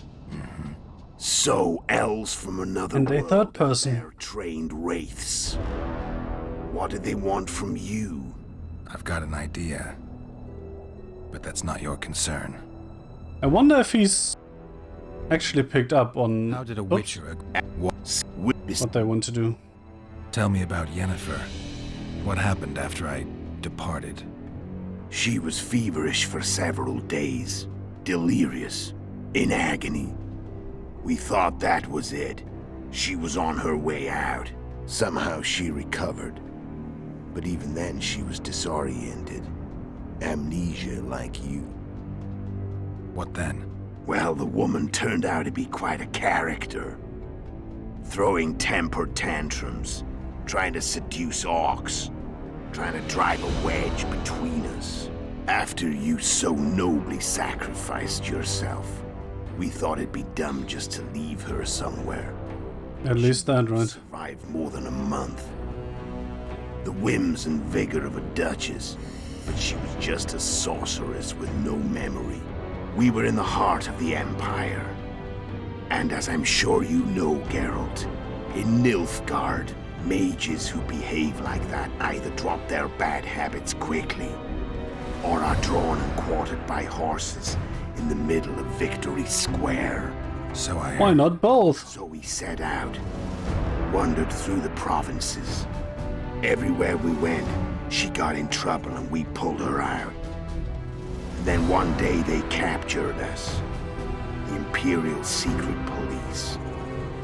Speaker 13: So, elves from another
Speaker 1: and
Speaker 13: world.
Speaker 1: a third person.
Speaker 13: They're trained wraiths. What did they want from you?
Speaker 4: I've got an idea. But that's not your concern.
Speaker 1: I wonder if he's actually picked up on
Speaker 4: How did a Witcher
Speaker 1: what they want to do.
Speaker 4: Tell me about Yennefer. What happened after I departed?
Speaker 13: She was feverish for several days, delirious, in agony. We thought that was it. She was on her way out. Somehow she recovered. But even then, she was disoriented. Amnesia like you.
Speaker 4: What then?
Speaker 13: Well, the woman turned out to be quite a character. Throwing temper tantrums, trying to seduce orcs, trying to drive a wedge between us. After you so nobly sacrificed yourself, we thought it'd be dumb just to leave her somewhere.
Speaker 1: At least that, right?
Speaker 13: Survived more than a month. The whims and vigor of a duchess, but she was just a sorceress with no memory. We were in the heart of the Empire. And as I'm sure you know, Geralt, in Nilfgaard, mages who behave like that either drop their bad habits quickly, or are drawn and quartered by horses in the middle of Victory Square.
Speaker 4: So I...
Speaker 1: Why not both?
Speaker 13: So we set out, wandered through the provinces. Everywhere we went, she got in trouble and we pulled her out. And then one day they captured us. The Imperial Secret Police.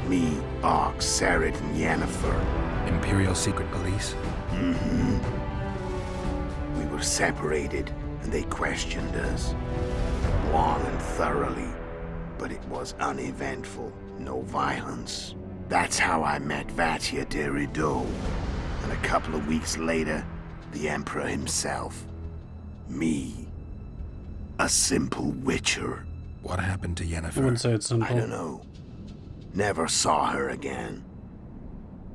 Speaker 13: Me, Ox, Sarah, and Yennefer.
Speaker 4: Imperial Secret Police?
Speaker 13: Mm-hmm. We were separated and they questioned us. Long and thoroughly. But it was uneventful. No violence. That's how I met Vatia de Rideau. And a couple of weeks later, the Emperor himself. Me. A simple witcher.
Speaker 4: What happened to Yennefer?
Speaker 1: I wouldn't say it's simple.
Speaker 13: I don't know. Never saw her again.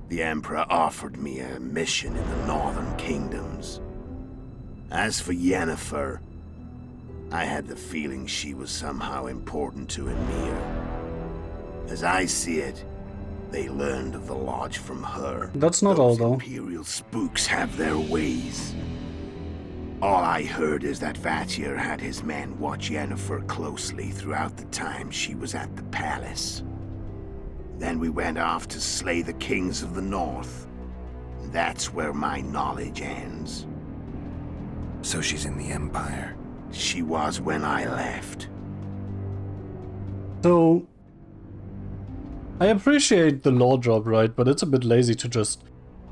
Speaker 13: The Emperor offered me a mission in the Northern Kingdoms. As for Yennefer, I had the feeling she was somehow important to Emir. As I see it, they learned of the Lodge from her.
Speaker 1: That's not all, though.
Speaker 13: Imperial spooks have their ways. All I heard is that Vatir had his men watch Yennefer closely throughout the time she was at the palace. Then we went off to slay the kings of the north. That's where my knowledge ends.
Speaker 4: So she's in the Empire?
Speaker 13: She was when I left.
Speaker 1: So, I appreciate the lore drop, right? But it's a bit lazy to just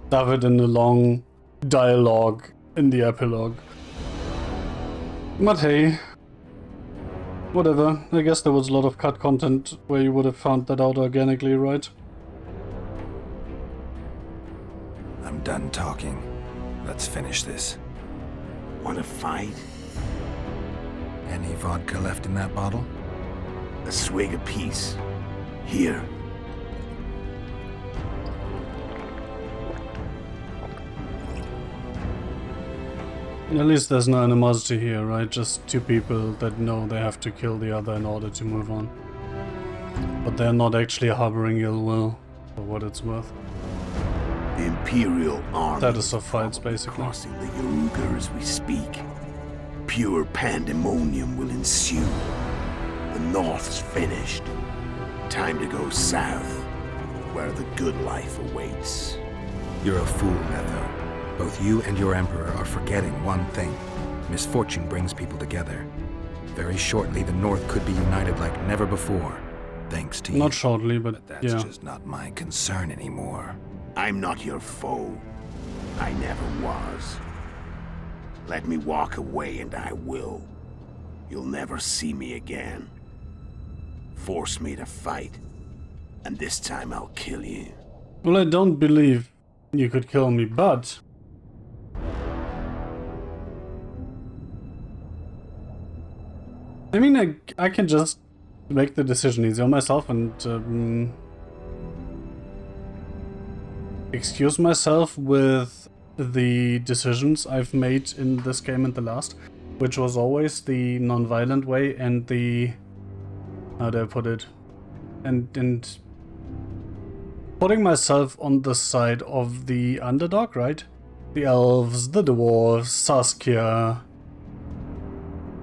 Speaker 1: stuff it in a long dialogue in the epilogue. But hey, whatever. I guess there was a lot of cut content where you would have found that out organically, right?
Speaker 4: I'm done talking. Let's finish this.
Speaker 13: Want to fight?
Speaker 4: Any vodka left in that bottle?
Speaker 13: A swig apiece. Here.
Speaker 1: At least there's no animosity here, right? Just two people that know they have to kill the other in order to move on. But they're not actually harboring ill will, for what it's worth.
Speaker 13: The Imperial Army
Speaker 1: Status of fights, basically.
Speaker 13: Crossing the Yaruga as we speak. Pure pandemonium will ensue. The North's finished. Time to go south, where the good life awaits.
Speaker 4: You're a fool, Netho. Both you and your Emperor are forgetting one thing. Misfortune brings people together. Very shortly, the North could be united like never before. Thanks to you.
Speaker 1: Not shortly, but
Speaker 4: that's
Speaker 1: yeah.
Speaker 4: just not my concern anymore.
Speaker 13: I'm not your foe. I never was. Let me walk away and I will. You'll never see me again. Force me to fight, and this time I'll kill you.
Speaker 1: Well, I don't believe you could kill me, but... I mean, I can just make the decision easier on myself and excuse myself with the decisions I've made in this game and the last, which was always the non-violent way and the... how do I put it? And putting myself on the side of the underdog, right? The elves, the dwarves, Saskia...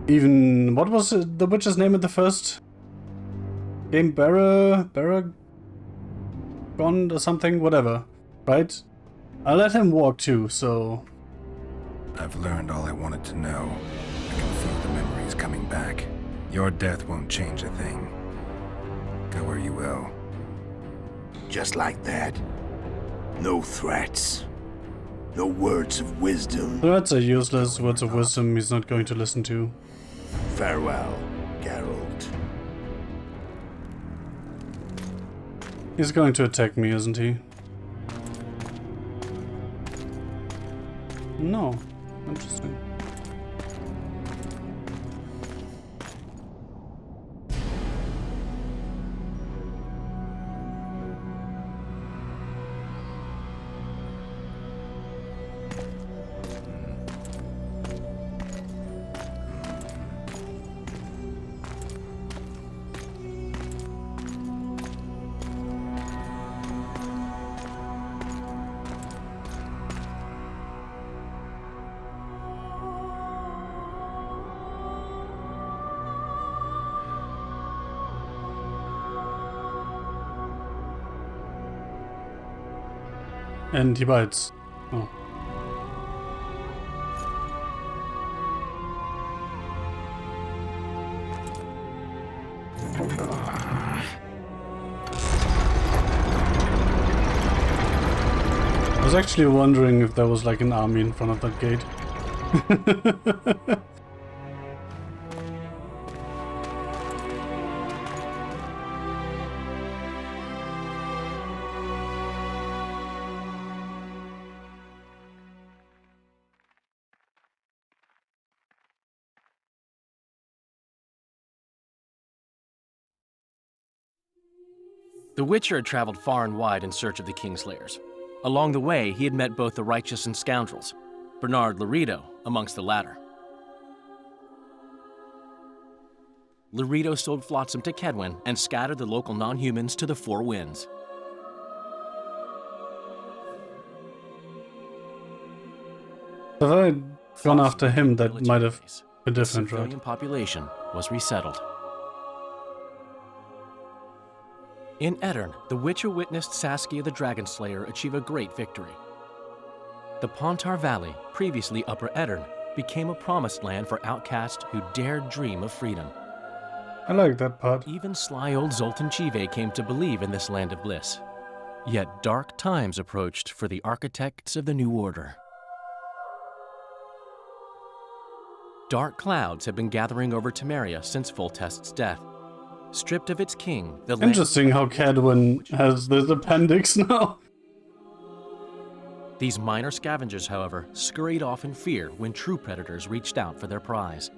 Speaker 1: Even, what was the witch's name in the first game? Baragond or something? Whatever, right? I let him walk too, so...
Speaker 4: I've learned all I wanted to know. I can feel the memories coming back. Your death won't change a thing. Go where you will.
Speaker 13: Just like that. No threats. No words of wisdom.
Speaker 1: That's a useless words of wisdom he's not going to listen to.
Speaker 13: Farewell, Geralt.
Speaker 1: He's going to attack me, isn't he? No. Interesting. And he bites. Oh. I was actually wondering if there was like an army in front of that gate.
Speaker 17: The Witcher had traveled far and wide in search of the Kingslayers. Along the way, he had met both the righteous and scoundrels, Bernard Laredo amongst the latter. Laredo sold flotsam to Kedwen and scattered the local non-humans to the four winds.
Speaker 1: If I had gone after him, that might have been different,
Speaker 17: The
Speaker 1: right?
Speaker 17: civilian population was resettled. In Edirn, the Witcher witnessed Saskia the Dragonslayer achieve a great victory. The Pontar Valley, previously Upper Edirn, became a promised land for outcasts who dared dream of freedom.
Speaker 1: I like that part.
Speaker 17: Even sly old Zoltan Chive came to believe in this land of bliss. Yet dark times approached for the architects of the New Order. Dark clouds have been gathering over Temeria since Foltest's death. Stripped of its king, the land...
Speaker 1: Interesting how Kedwen has this appendix now.
Speaker 17: These minor scavengers, however, scurried off in fear when true predators reached out for their prize.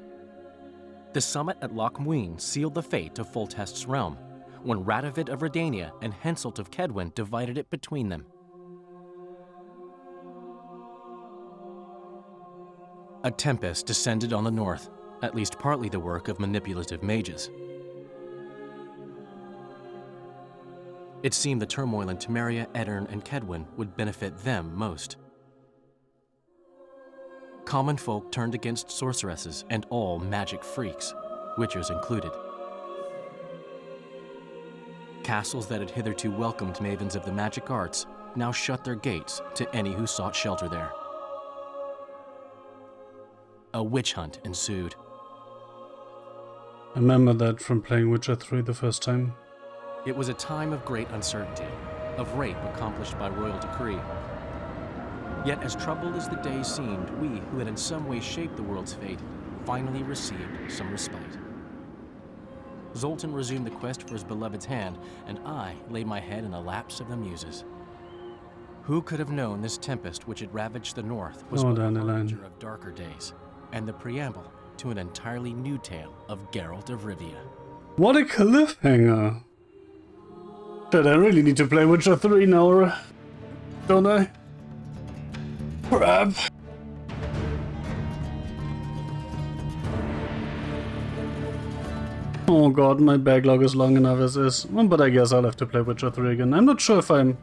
Speaker 17: The summit at Loc Muinne sealed the fate of Foltest's realm, when Radovid of Redania and Henselt of Kedwen divided it between them. A tempest descended on the north, at least partly the work of manipulative mages. It seemed the turmoil in Temeria, Edirn, and Kedwen would benefit them most. Common folk turned against sorceresses and all magic freaks, witchers included. Castles that had hitherto welcomed mavens of the magic arts now shut their gates to any who sought shelter there. A witch hunt ensued.
Speaker 1: I remember that from playing Witcher 3 the first time.
Speaker 17: It was a time of great uncertainty, of rape accomplished by royal decree. Yet as troubled as the days seemed, we, who had in some way shaped the world's fate, finally received some respite. Zoltan resumed the quest for his beloved's hand, and I laid my head in the laps of the muses. Who could have known this tempest which had ravaged the north was but a harbinger of darker days, and the preamble to an entirely new tale of Geralt of Rivia.
Speaker 1: What a cliffhanger! Shit, I really need to play Witcher 3 now, don't I? Crap! Oh god, my backlog is long enough as is. But I guess I'll have to play Witcher 3 again. I'm not sure if I'm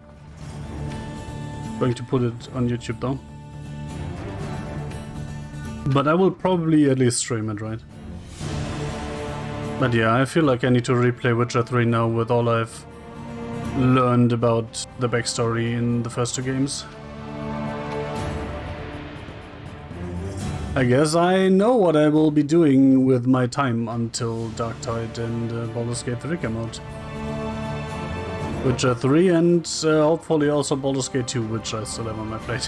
Speaker 1: going to put it on YouTube though. But I will probably at least stream it, right? But yeah, I feel like I need to replay Witcher 3 now with all I've learned about the backstory in the first two games. I guess I know what I will be doing with my time until Darktide and Baldur's Gate 3 come out. Witcher 3 and hopefully also Baldur's Gate 2, which I still have on my plate.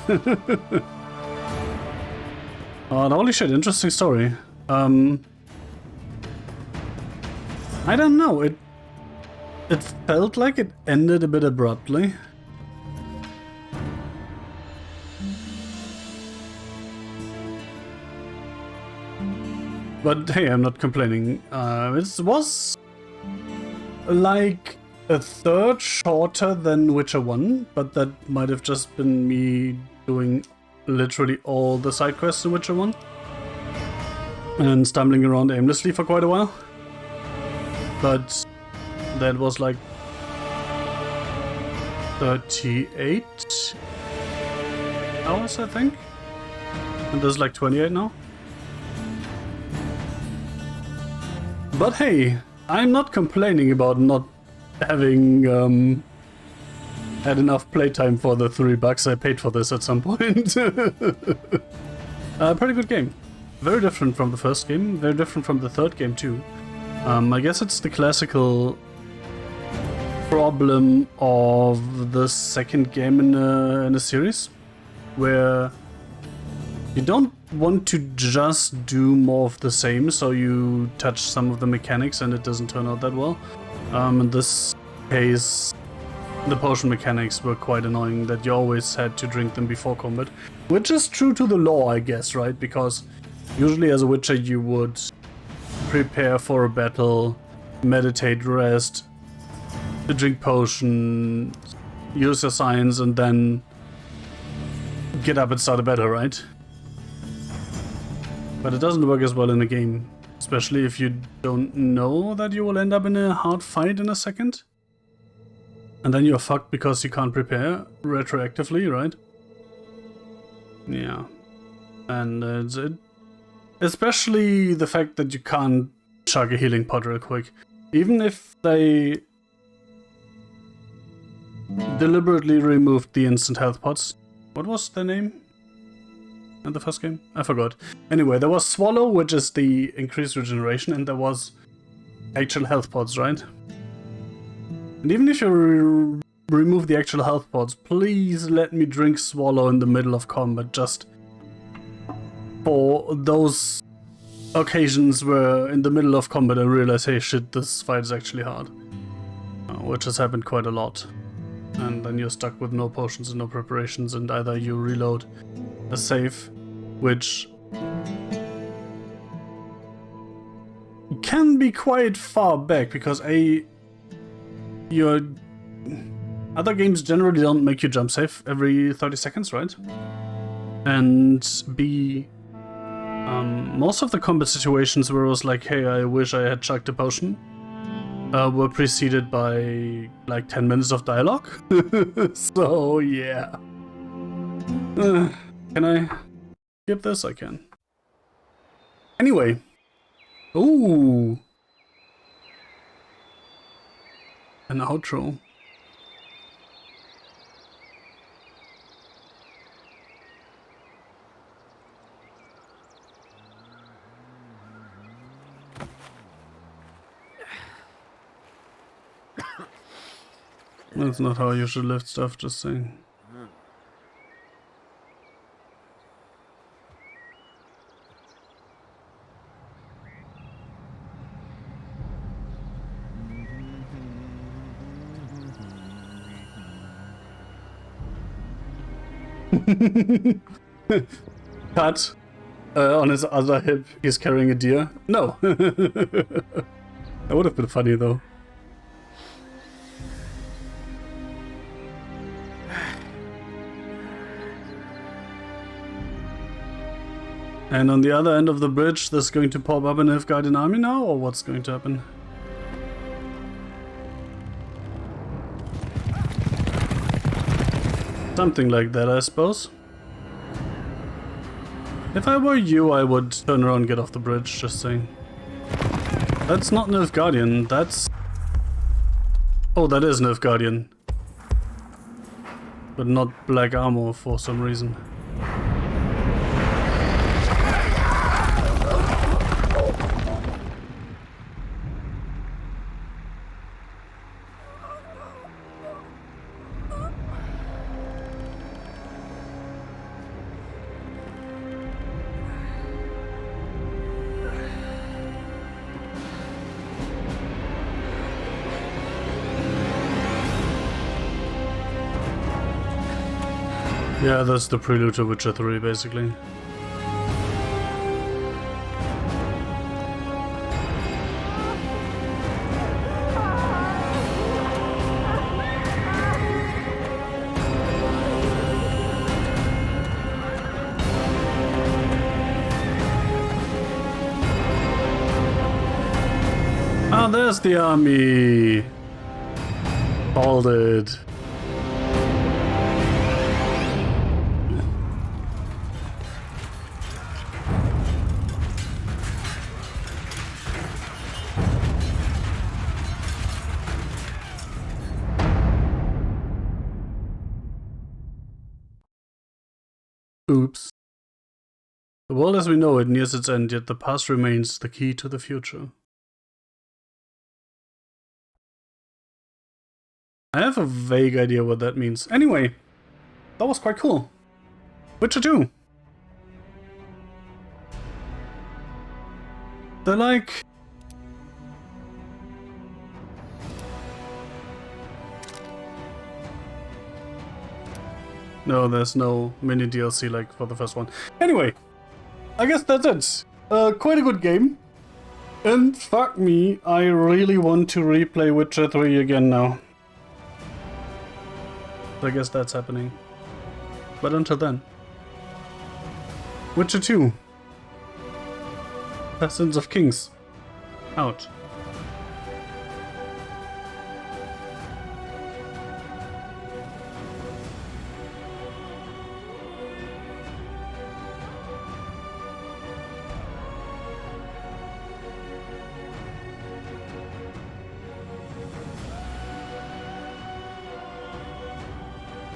Speaker 1: Holy shit, interesting story. I don't know, it felt like it ended a bit abruptly. But hey, I'm not complaining. It was like a third shorter than Witcher 1, but that might have just been me doing literally all the side quests in Witcher 1 and stumbling around aimlessly for quite a while. But that was like 38 hours, I think. And there's like 28 now. But hey, I'm not complaining about not having had enough playtime for the $3 I paid for this at some point. Pretty good game. Very different from the first game, very different from the third game too. I guess it's the classical problem of the second game in a series, where you don't want to just do more of the same, so you touch some of the mechanics and it doesn't turn out that well. In this case, the potion mechanics were quite annoying, that you always had to drink them before combat. Which is true to the lore, I guess, right? Because usually as a Witcher you would prepare for a battle, meditate, rest, drink potion, use your science, and then get up and start a battle, right? But it doesn't work as well in a game, especially if you don't know that you will end up in a hard fight in a second. And then you're fucked because you can't prepare retroactively, right? Yeah. And especially the fact that you can't chug a healing pot real quick. Even if they deliberately removed the instant health pots. What was their name in the first game? I forgot. Anyway, there was Swallow, which is the increased regeneration, and there was actual health pods, right? And even if you remove the actual health pods, please let me drink Swallow in the middle of combat, just for those occasions where in the middle of combat I realize, hey shit, this fight is actually hard. Which has happened quite a lot. And then you're stuck with no potions and no preparations, and either you reload a save, which can be quite far back, because your other games generally don't make you jump save every 30 seconds, right? And B, most of the combat situations where it was like, hey, I wish I had chugged a potion, were preceded by like 10 minutes of dialogue. So yeah. Can I skip this? I can. Anyway. Ooh. An outro. That's not how you should lift stuff, just saying. Cut. On his other hip, he's carrying a deer. No. That would have been funny, though. And on the other end of the bridge, there's going to pop up an Nilfgaardian army now, or what's going to happen? Something like that, I suppose. If I were you, I would turn around and get off the bridge, just saying. That's not Nilfgaardian, that's... Oh, that is Nilfgaardian. But not black armor for some reason. Yeah, that's the prelude to Witcher 3, basically. Ah, there's the army. Folded. Oops. The world as we know it nears its end, yet the past remains the key to the future. I have a vague idea what that means. Anyway, that was quite cool. Witcher 2. They're like... No, there's no mini DLC like for the first one. Anyway, I guess that's it. Quite a good game. And fuck me, I really want to replay Witcher 3 again now. I guess that's happening. But until then, Witcher 2. Peasants of Kings. Out.